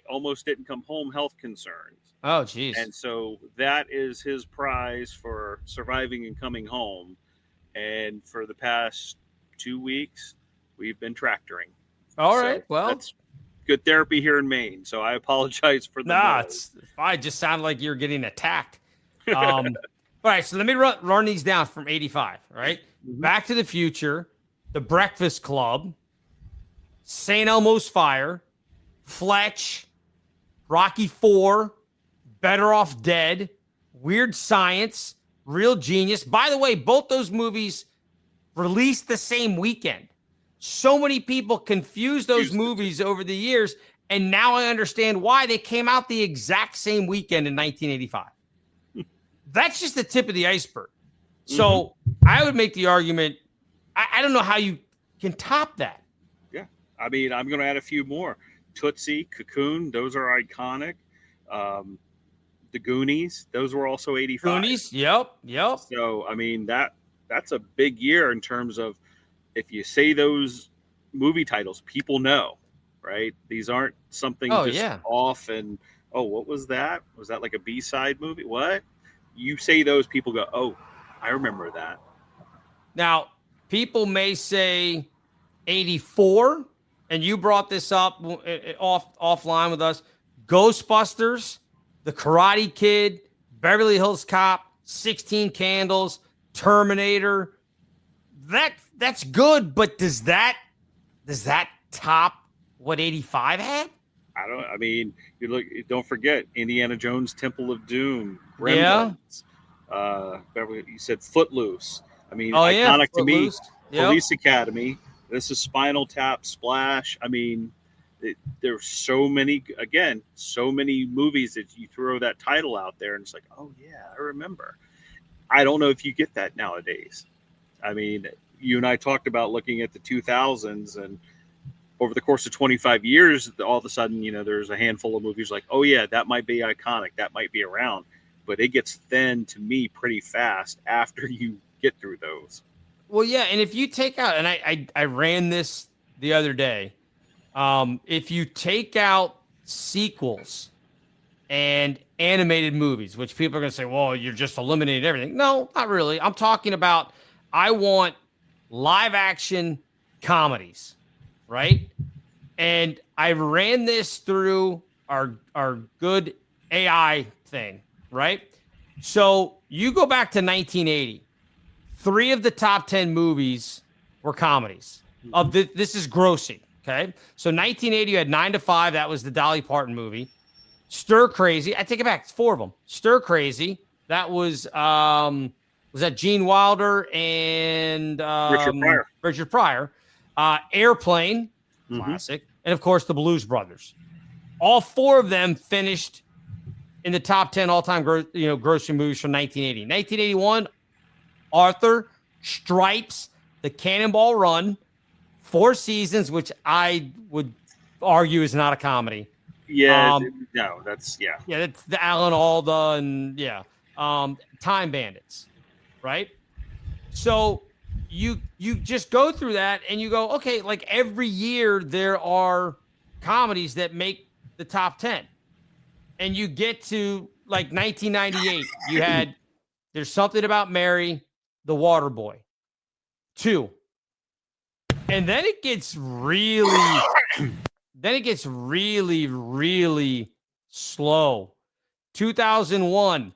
almost didn't come home health concerns. Oh, geez. And so that is his prize for surviving and coming home. And for the past 2 weeks, we've been tractoring. All right. Well, that's good therapy here in Maine. So I apologize for the it's fine. It just sounded like you're getting attacked. All right. So let me run these down from 85. Right. Mm-hmm. Back to the Future, The Breakfast Club, St. Elmo's Fire, Fletch, Rocky IV, Better Off Dead, Weird Science, Real Genius. By the way, both those movies released the same weekend. So many people confuse those movies over the years, and now I understand why. They came out the exact same weekend in 1985. That's just the tip of the iceberg. So I would make the argument, I don't know how you can top that. Yeah. I mean, I'm going to add a few more. Tootsie, Cocoon, those are iconic. The Goonies, those were also 85. Goonies, yep. So, I mean, that's a big year in terms of if you say those movie titles, people know, right? These aren't something off and, what was that? Was that like a B-side movie? What? You say those, people go, oh, I remember that. Now, people may say 84, and you brought this up offline with us, Ghostbusters, The Karate Kid, Beverly Hills Cop, 16 Candles, Terminator. That's good, but does that top what 85 had? Don't forget Indiana Jones, Temple of Doom, Gremlins. Beverly, you said Footloose. I mean, iconic to me. Yep. Police Academy. This is Spinal Tap, Splash. I mean, there's so many movies that you throw that title out there and it's like, oh yeah, I remember. I don't know if you get that nowadays. I mean, you and I talked about looking at the 2000s, and over the course of 25 years, all of a sudden, there's a handful of movies like, oh yeah, that might be iconic, that might be around, but it gets thin to me pretty fast after you get through those. Well, yeah, and if you take out, and I ran this the other day, if you take out sequels and animated movies, which people are going to say, well, you're just eliminating everything. No, not really. I'm talking about, I want live action comedies, right? And I ran this through our good AI thing, right? So you go back to 1980. 3 of the top 10 movies were comedies. This is grossing, okay? So 1980, you had 9 to 5. That was the Dolly Parton movie. Stir Crazy. I take it back. It's 4 of them. Stir Crazy. That was that Gene Wilder and Richard Pryor. Richard Pryor. Airplane, classic, and of course the Blues Brothers. All four of them finished in the top 10 all-time grossing movies from 1980. 1981, Arthur, Stripes, The Cannonball Run, Four Seasons, which I would argue is not a comedy. Yeah, no, that's Yeah, that's the Alan Alda and Time Bandits, right? So you just go through that and you go, okay, like every year there are comedies that make the top 10. And you get to like 1998, you had There's Something About Mary, The Water Boy, 2. And then it gets really really slow. 2001,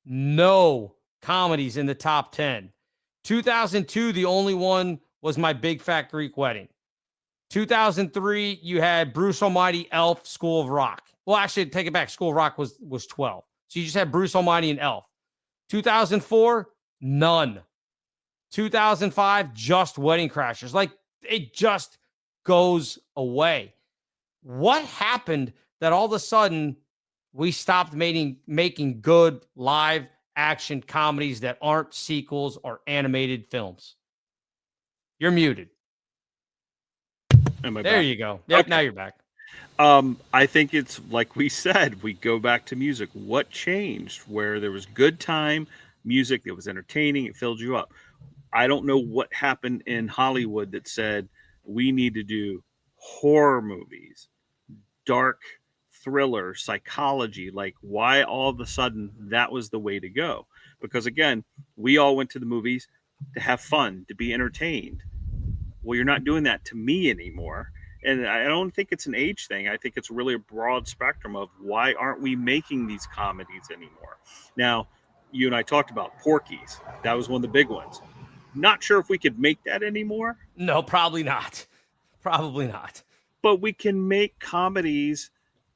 no comedies in the top 10. 2002, the only one was My Big Fat Greek Wedding. 2003, you had Bruce Almighty, Elf, School of Rock. Well, actually, take it back. School of Rock was 12. So you just had Bruce Almighty and Elf. 2004, none. 2005, just Wedding Crashers. Like, it just goes away. What happened that all of a sudden we stopped making good live action comedies that aren't sequels or animated films? You're muted. Am I there back? You go. Yep, okay. Now you're back. I think it's like we said, we go back to music. What changed? Where there was good time, music that was entertaining, it filled you up. I don't know what happened in Hollywood that said we need to do horror movies, dark thriller, psychology. Like, why all of a sudden that was the way to go? Because again, we all went to the movies to have fun, to be entertained. Well, you're not doing that to me anymore. And I don't think it's an age thing. I think it's really a broad spectrum of why aren't we making these comedies anymore? Now, you and I talked about Porky's. That was one of the big ones. Not sure if we could make that anymore. No, probably not. Probably not. But we can make comedies.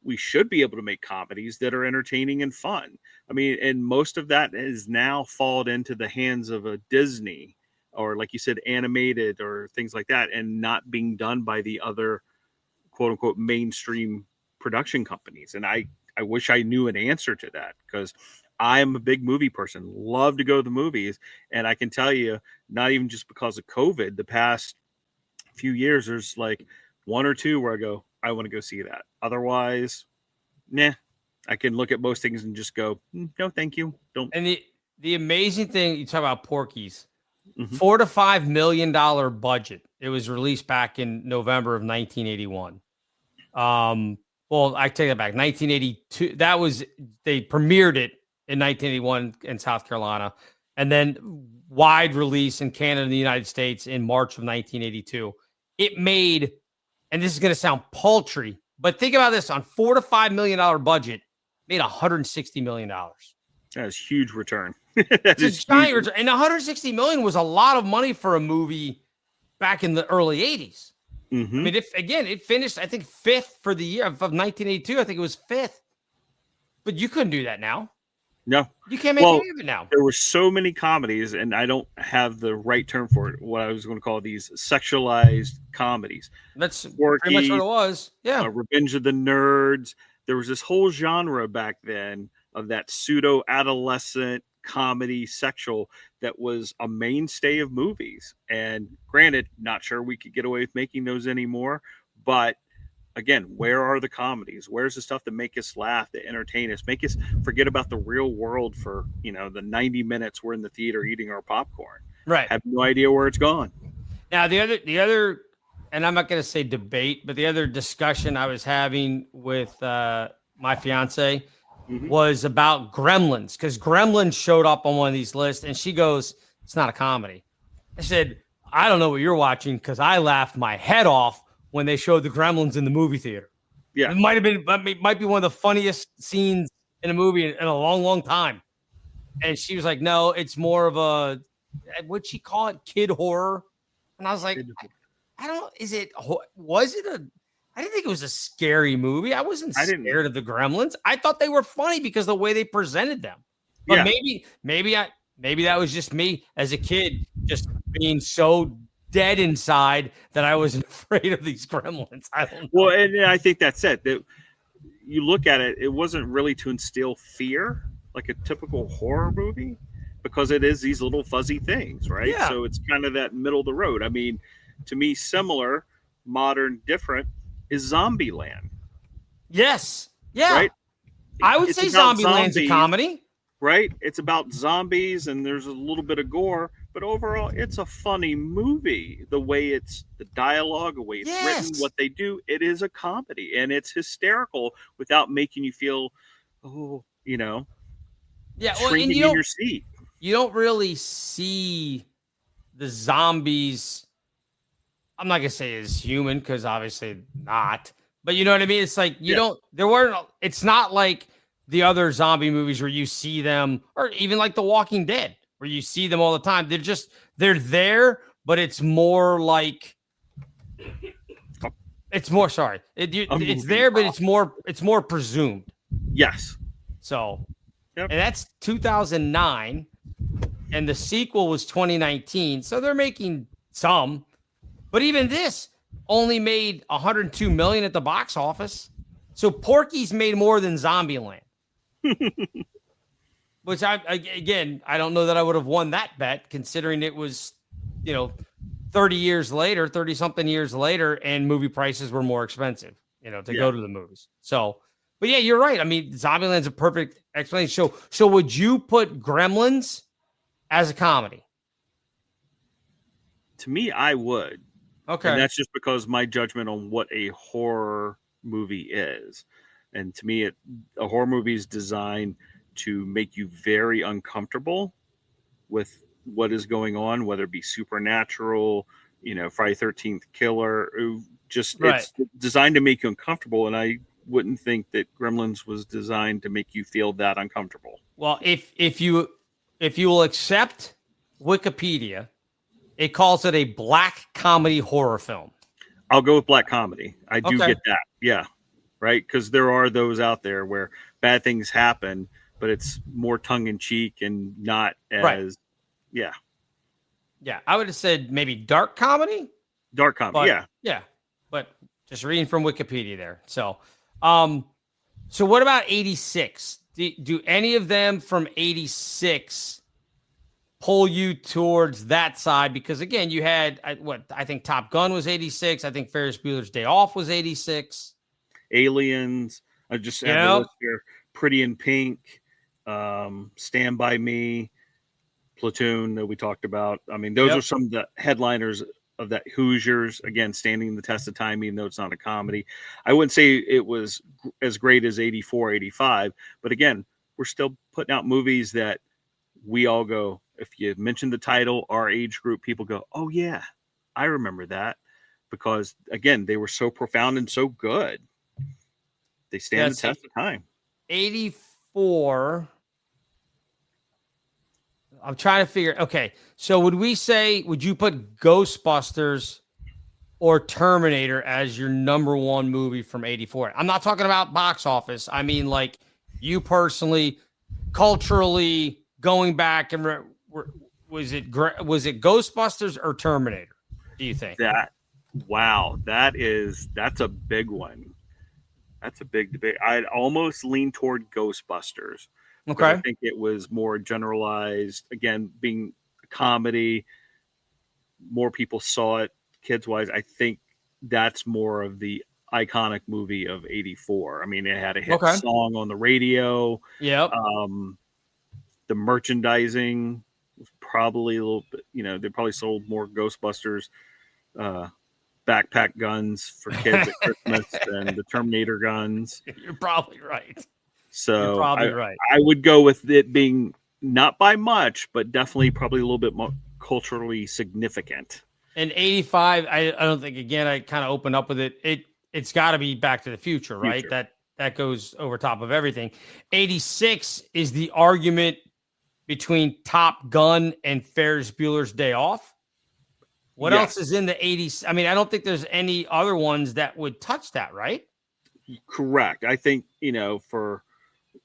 We should be able to make comedies that are entertaining and fun. I mean, and most of that has now fallen into the hands of a Disney or, like you said, animated or things like that, and not being done by the other quote unquote mainstream production companies. And I wish I knew an answer to that, because I'm a big movie person, love to go to the movies. And I can tell you, not even just because of COVID, the past few years, there's like one or two where I go, I want to go see that. Otherwise, nah, I can look at most things and just go, no, thank you. Don't. And the amazing thing, you talk about Porky's, $4 to $5 million budget. It was released back in November of 1981. Well, I take that back. 1982. That was, they premiered it in 1981 in South Carolina, and then wide release in Canada and the United States in March of 1982. It made, and this is going to sound paltry, but think about this: on $4 to $5 million budget, made $160 million. That's a huge return. It's a giant return. And $160 million was a lot of money for a movie back in the early 80s. I mean, it finished, I think, 5th for the year of 1982. I think it was 5th. But you couldn't do that now. No. You can't make any of it now. There were so many comedies, and I don't have the right term for it, what I was going to call these sexualized comedies. That's pretty much what it was. Yeah. Revenge of the Nerds. There was this whole genre back then of that pseudo-adolescent comedy sexual that was a mainstay of movies. And granted, not sure we could get away with making those anymore. But again, where are the comedies? Where's the stuff that make us laugh, that entertain us, make us forget about the real world for, the 90 minutes we're in the theater eating our popcorn? Right. Have no idea where it's gone. Now, the other, and I'm not going to say debate, but the other discussion I was having with my fiance was about Gremlins, because Gremlins showed up on one of these lists, and she goes, "It's not a comedy." I said, "I don't know what you're watching, because I laughed my head off when they showed the Gremlins in the movie theater." Yeah, it might be one of the funniest scenes in a movie in a long, long time. And she was like, "No, it's more of a, what'd she call it? Kid horror." And I was like, I didn't think it was a scary movie. I wasn't scared of the Gremlins. I thought they were funny because of the way they presented them. But maybe that was just me as a kid, just being so dead inside that I wasn't afraid of these gremlins. I don't know. Well, and I think that's it. That you look at it, it wasn't really to instill fear like a typical horror movie, because it is these little fuzzy things, right? Yeah. So it's kind of that middle of the road. I mean, to me, similar, modern, different is Zombieland. Yes. Yeah. Right? I would It's say about Zombieland's a zombies. comedy. Right? It's about zombies and there's a little bit of gore, but overall, it's a funny movie. The way it's the dialogue, the way it's written, what they do, it is a comedy and it's hysterical without making you feel, Yeah, well, shrinking in your seat. You don't really see the zombies. I'm not gonna say as human because obviously not, but you know what I mean. It's like it's not like the other zombie movies where you see them, or even like The Walking Dead, where you see them all the time. They're there, but it's more like it's there, but it's more presumed. Yes. So, and that's 2009, and the sequel was 2019. So they're making some, but even this only made 102 million at the box office. So Porky's made more than Zombieland. Which I don't know that I would have won that bet, considering it was, 30 something years later, and movie prices were more expensive, to go to the movies. So, but yeah, you're right. I mean, Zombieland's a perfect explanation. So would you put Gremlins as a comedy? To me, I would. Okay. And that's just because my judgment on what a horror movie is. And to me, a horror movie is designed to make you very uncomfortable with what is going on, whether it be supernatural, Friday 13th killer, it's designed to make you uncomfortable. And I wouldn't think that Gremlins was designed to make you feel that uncomfortable. Well, if you will accept Wikipedia, it calls it a black comedy horror film. I'll go with black comedy. I do get that. Yeah. Right. Because there are those out there where bad things happen, but it's more tongue in cheek and not as, Yeah. I would have said maybe dark comedy. Dark comedy. Yeah. But just reading from Wikipedia there. So what about 86? Do any of them from 86 pull you towards that side? Because again, you had I think Top Gun was 86. I think Ferris Bueller's Day Off was 86. Aliens. I just have the list here. Pretty in Pink, Stand By Me, Platoon that we talked about. I mean, those are some of the headliners of that. Hoosiers, again, standing the test of time, even though it's not a comedy. I wouldn't say it was as great as 84, 85, but again, we're still putting out movies that we all go, if you mention the title, our age group, people go, oh yeah, I remember that, because again, they were so profound and so good. They stand the test of time. 84. I'm trying to figure. Okay, so would you put Ghostbusters or Terminator as your number one movie from 84? I'm not talking about box office. I mean, like, you personally, culturally, going back and was it Ghostbusters or Terminator? Do you think that's a big one. That's a big debate. I'd almost lean toward Ghostbusters. Okay. I think it was more generalized. Again, being a comedy, more people saw it kids-wise. I think that's more of the iconic movie of 84. I mean, it had a hit song on the radio. Yep. The merchandising was probably a little bit, they probably sold more Ghostbusters backpack guns for kids at Christmas than the Terminator guns. You're probably right. So you're probably right. I would go with it being not by much, but definitely probably a little bit more culturally significant. In 85, I don't think, again, I kind of opened up with it. It's got to be Back to the Future, right? That goes over top of everything. 86 is the argument between Top Gun and Ferris Bueller's Day Off. What else is in the 80s? I mean, I don't think there's any other ones that would touch that, right? Correct. I think, for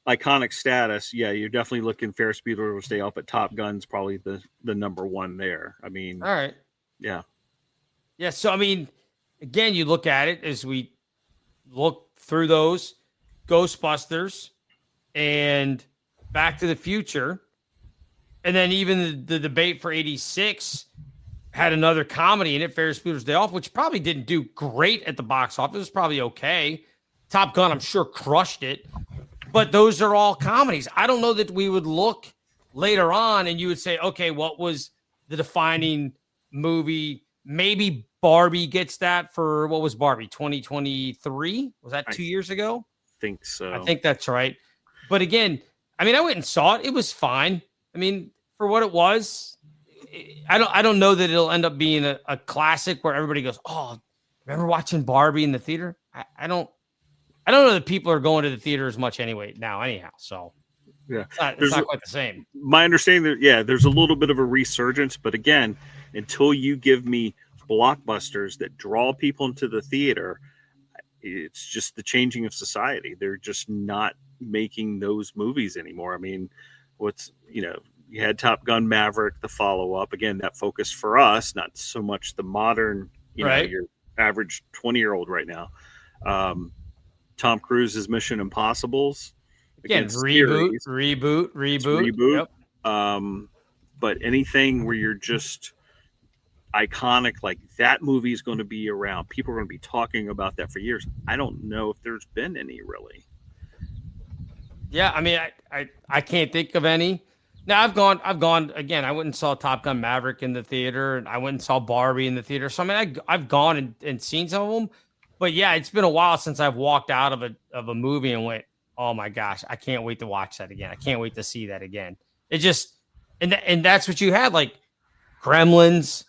iconic status, you're definitely looking Ferris Bueller's Day Off, but Top Gun's probably the number one there. I mean, all right. Yeah. Yeah. So, I mean, again, you look at it as we look through those Ghostbusters and Back to the Future. And then even the debate for 86 had another comedy in it, Ferris Bueller's Day Off, which probably didn't do great at the box office. It was probably okay. Top Gun, I'm sure, crushed it. But those are all comedies. I don't know that we would look later on and you would say, okay, what was the defining movie? Maybe Barbie gets that for, what was Barbie, 2023? Was that 2 years ago? Think so. I think that's right. But again, I mean, I went and saw it. It was fine. I mean, for what it was, I don't know that it'll end up being a classic where everybody goes, oh, remember watching Barbie in the theater? I don't know that people are going to the theater as much anyhow. So yeah, it's not quite the same. My understanding that, there's a little bit of a resurgence, but again, until you give me blockbusters that draw people into the theater, it's just the changing of society. They're just not making those movies anymore. I mean, you had Top Gun Maverick, the follow-up. Again, that focus for us, not so much the modern, your average 20-year-old right now. Tom Cruise's Mission Impossibles. Again, reboot. Yep. But anything where you're just iconic, like that movie is going to be around. People are going to be talking about that for years. I don't know if there's been any really. Yeah, I mean, I can't think of any. Now I've gone again. I went and saw Top Gun Maverick in the theater, and I went and saw Barbie in the theater. So I mean, I've gone and seen some of them, but yeah, it's been a while since I've walked out of a movie and went, oh my gosh, I can't wait to watch that again. I can't wait to see that again. It just and that's what you had, like Gremlins,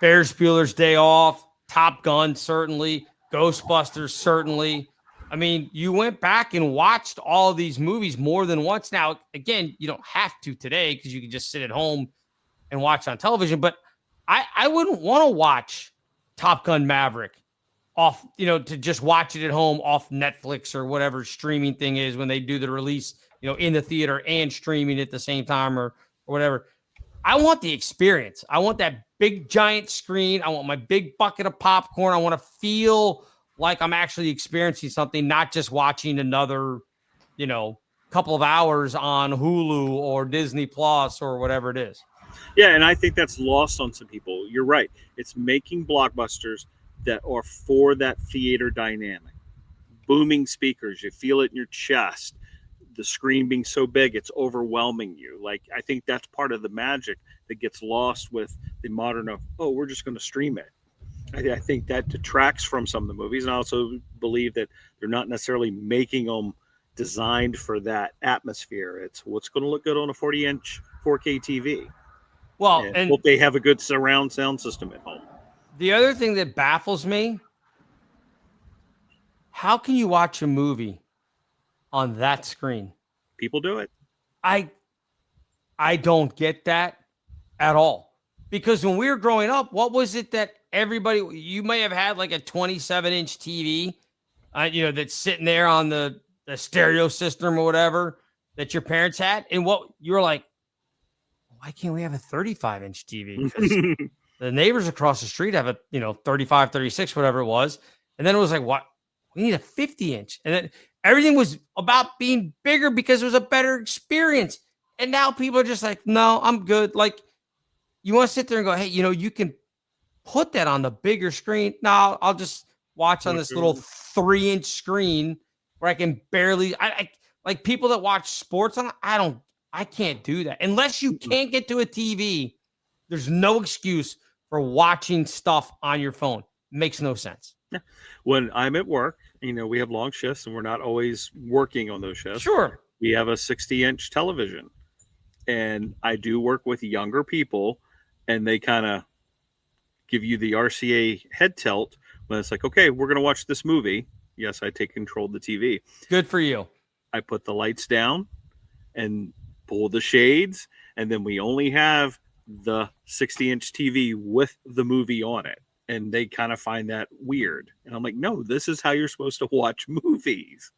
Ferris Bueller's Day Off, Top Gun, certainly, Ghostbusters, certainly. I mean, you went back and watched all of these movies more than once. Now, again, you don't have to today because you can just sit at home and watch on television. But I wouldn't want to watch Top Gun Maverick off, to just watch it at home off Netflix or whatever streaming thing is when they do the release, in the theater and streaming at the same time or whatever. I want the experience. I want that big giant screen. I want my big bucket of popcorn. I want to feel like I'm actually experiencing something, not just watching another, couple of hours on Hulu or Disney Plus or whatever it is. Yeah, and I think that's lost on some people. You're right. It's making blockbusters that are for that theater dynamic. Booming speakers, you feel it in your chest. The screen being so big, it's overwhelming you. Like, I think that's part of the magic that gets lost with the modern of, we're just going to stream it. I think that detracts from some of the movies. And I also believe that they're not necessarily making them designed for that atmosphere. It's what's going to look good on a 40-inch 4K TV. Well, and hope they have a good surround sound system at home. The other thing that baffles me, how can you watch a movie on that screen? People do it. I don't get that at all. Because when we were growing up, what was it that you may have had like a 27-inch TV, that's sitting there on the stereo system or whatever that your parents had. And what you were like, why can't we have a 35-inch TV? Because the neighbors across the street have a, 35, 36, whatever it was. And then it was like, what? We need a 50-inch. And then everything was about being bigger because it was a better experience. And now people are just like, no, I'm good. Like, you want to sit there and go, hey, you can put that on the bigger screen. No, I'll just watch on this little 3-inch screen where I can barely. I like people that watch sports on. I can't do that unless you can't get to a TV. There's no excuse for watching stuff on your phone. Makes no sense. When I'm at work, we have long shifts and we're not always working on those shifts. Sure. We have a 60-inch television, and I do work with younger people, and they kind of give you the RCA head tilt when it's like, okay, we're going to watch this movie. Yes, I take control of the TV. Good for you. I put the lights down and pull the shades, and then we only have the 60-inch TV with the movie on it. And they kind of find that weird. And I'm like, no, this is how you're supposed to watch movies.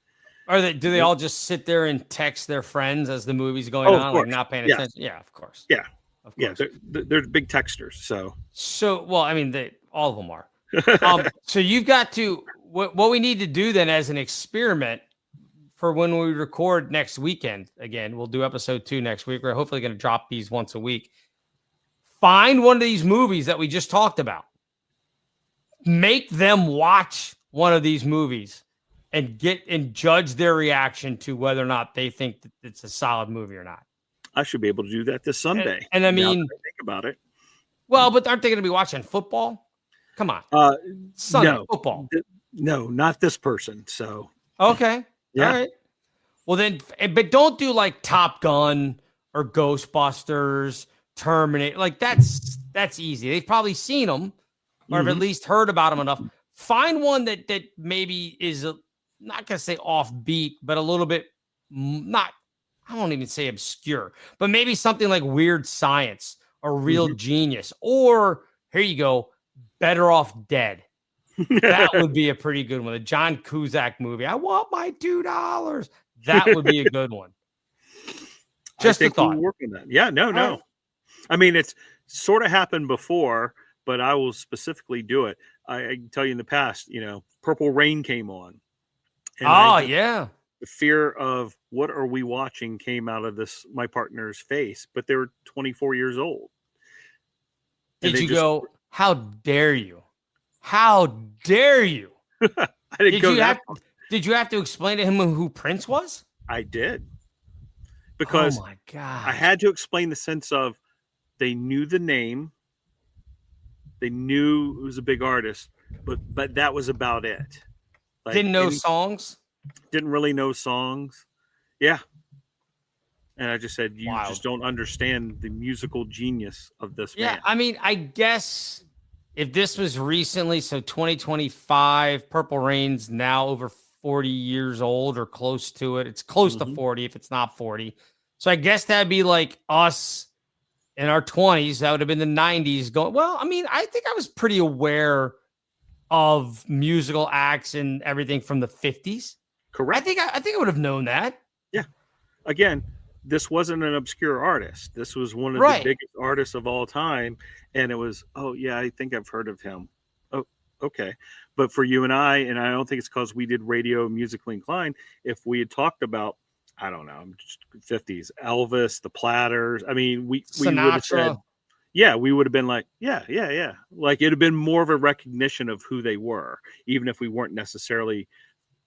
Do they all just sit there and text their friends as the movie's going on, like not paying attention? Yeah, of course. Yeah. Of course. Yeah, they're big texters. So well, I mean, All of them are. So you've got to, what we need to do then as an experiment for when we record next weekend, again, we'll do episode 2 next week. We're hopefully going to drop these once a week. Find one of these movies that we just talked about. Make them watch one of these movies and judge their reaction to whether or not they think that it's a solid movie or not. I should be able to do that this Sunday. And I mean, think about it. Well, but aren't they going to be watching football? Come on. Sunday football. No, not this person. So okay. Yeah. All right. Well then, but don't do like Top Gun or Ghostbusters, Terminator. Like that's easy. They've probably seen them or have at least heard about them enough. Find one that maybe is not going to say offbeat, but a little bit not, I won't even say obscure, but maybe something like Weird Science or Real Genius, or here you go, Better Off Dead. That would be a pretty good one. The John Cusack movie. I want my $2. That would be a good one. Just a thought. We'll work on that. Yeah, no. Right. I mean, it's sort of happened before, but I will specifically do it. I can tell you in the past, Purple Rain came on. And yeah. The fear of what are we watching came out of my partner's face, but they were 24 years old. Did you go, how dare you? How dare you? I didn't go that far. Did you have to explain to him who Prince was? I did. Because oh my God. I had to explain the sense of they knew the name. They knew it was a big artist, but that was about it. Like, didn't know songs? Didn't really know songs. Yeah. And I just said, you just don't understand the musical genius of this man. Yeah, I mean, I guess if this was recently, so 2025, Purple Rain's now over 40 years old or close to it. It's close to 40 if it's not 40. So I guess that'd be like us in our 20s. That would have been the 90s going, well, I mean, I think I was pretty aware of musical acts and everything from the 50s. Correct. I think I would have known that. Yeah. Again, this wasn't an obscure artist. This was one of the biggest artists of all time. And it was, oh, yeah, I think I've heard of him. Oh, okay. But for you and I don't think it's because we did radio musically inclined. If we had talked about, I don't know, 50s, Elvis, the Platters. I mean, we would have said, yeah, we would have been like, yeah. Like it'd have been more of a recognition of who they were, even if we weren't necessarily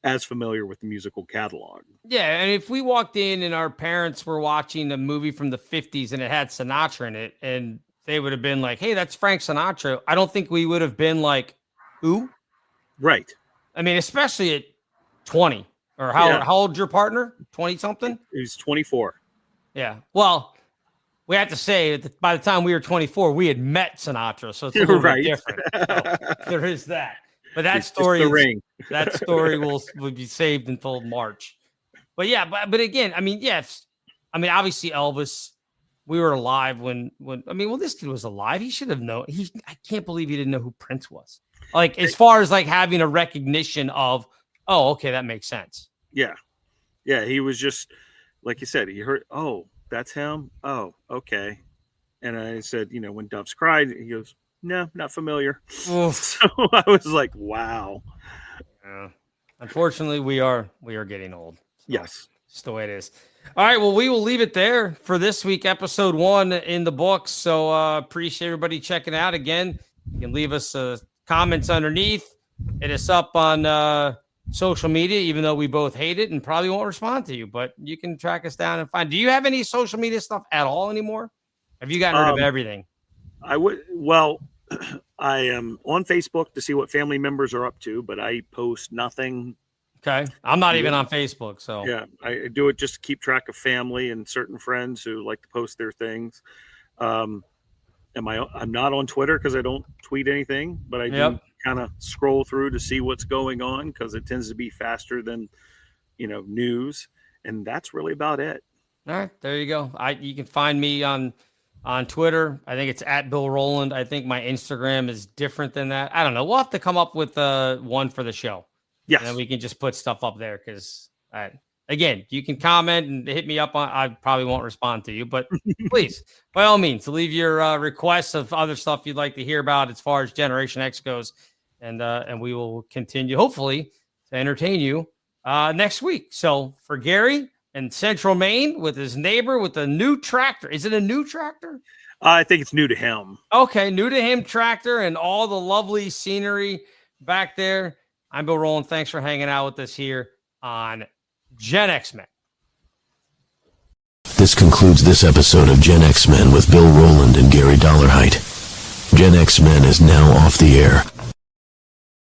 as familiar with the musical catalog. Yeah, and if we walked in and our parents were watching a movie from the 50s and it had Sinatra in it, and they would have been like, hey, that's Frank Sinatra, I don't think we would have been like, who? Right. I mean, especially at 20. Or how old's your partner? 20-something? He's 24. Yeah. Well, we have to say that by the time we were 24, we had met Sinatra, so it's a little bit different. So there is that. But that story will be saved until March. But yeah, but again, I mean, yes. I mean, obviously Elvis, we were alive when this kid was alive. He should have known. I can't believe he didn't know who Prince was. Like, as far as like having a recognition of, oh, okay, that makes sense. Yeah. Yeah, he was just, like you said, he heard, oh, that's him? Oh, okay. And I said, when Doves Cried, he goes, no, not familiar. Oof. So I was like, wow. Yeah. Unfortunately, we are getting old. So yes. It's the way it is. All right, well, we will leave it there for this week, episode 1 in the books. So appreciate everybody checking out. Again, you can leave us comments underneath. Hit us up on social media, even though we both hate it and probably won't respond to you, but you can track us down and find. Do you have any social media stuff at all anymore? Have you gotten rid of everything? I am on Facebook to see what family members are up to, but I post nothing. Okay. I'm not even on Facebook. So yeah, I do it just to keep track of family and certain friends who like to post their things. I'm not on Twitter because I don't tweet anything, but I do kind of scroll through to see what's going on because it tends to be faster than, news. And that's really about it. All right. There you go. You can find me on Twitter. I think it's at Bill Rowland. I think my Instagram is different than that. I don't know. We'll have to come up with one for the show. Yes. And then we can just put stuff up there because again, you can comment and hit me up on. I probably won't respond to you, but please, by all means, leave your requests of other stuff you'd like to hear about as far as Generation X goes, and we will continue, hopefully, to entertain you next week. So for Gary in Central Maine with his neighbor with a new tractor, is it a new tractor? I think it's new to him. Okay, new to him tractor and all the lovely scenery back there. I'm Bill Rowland. Thanks for hanging out with us here on Gen X Men. This concludes this episode of Gen X Men with Bill Rowland and Gary Dollarhite. Gen X Men is now off the air.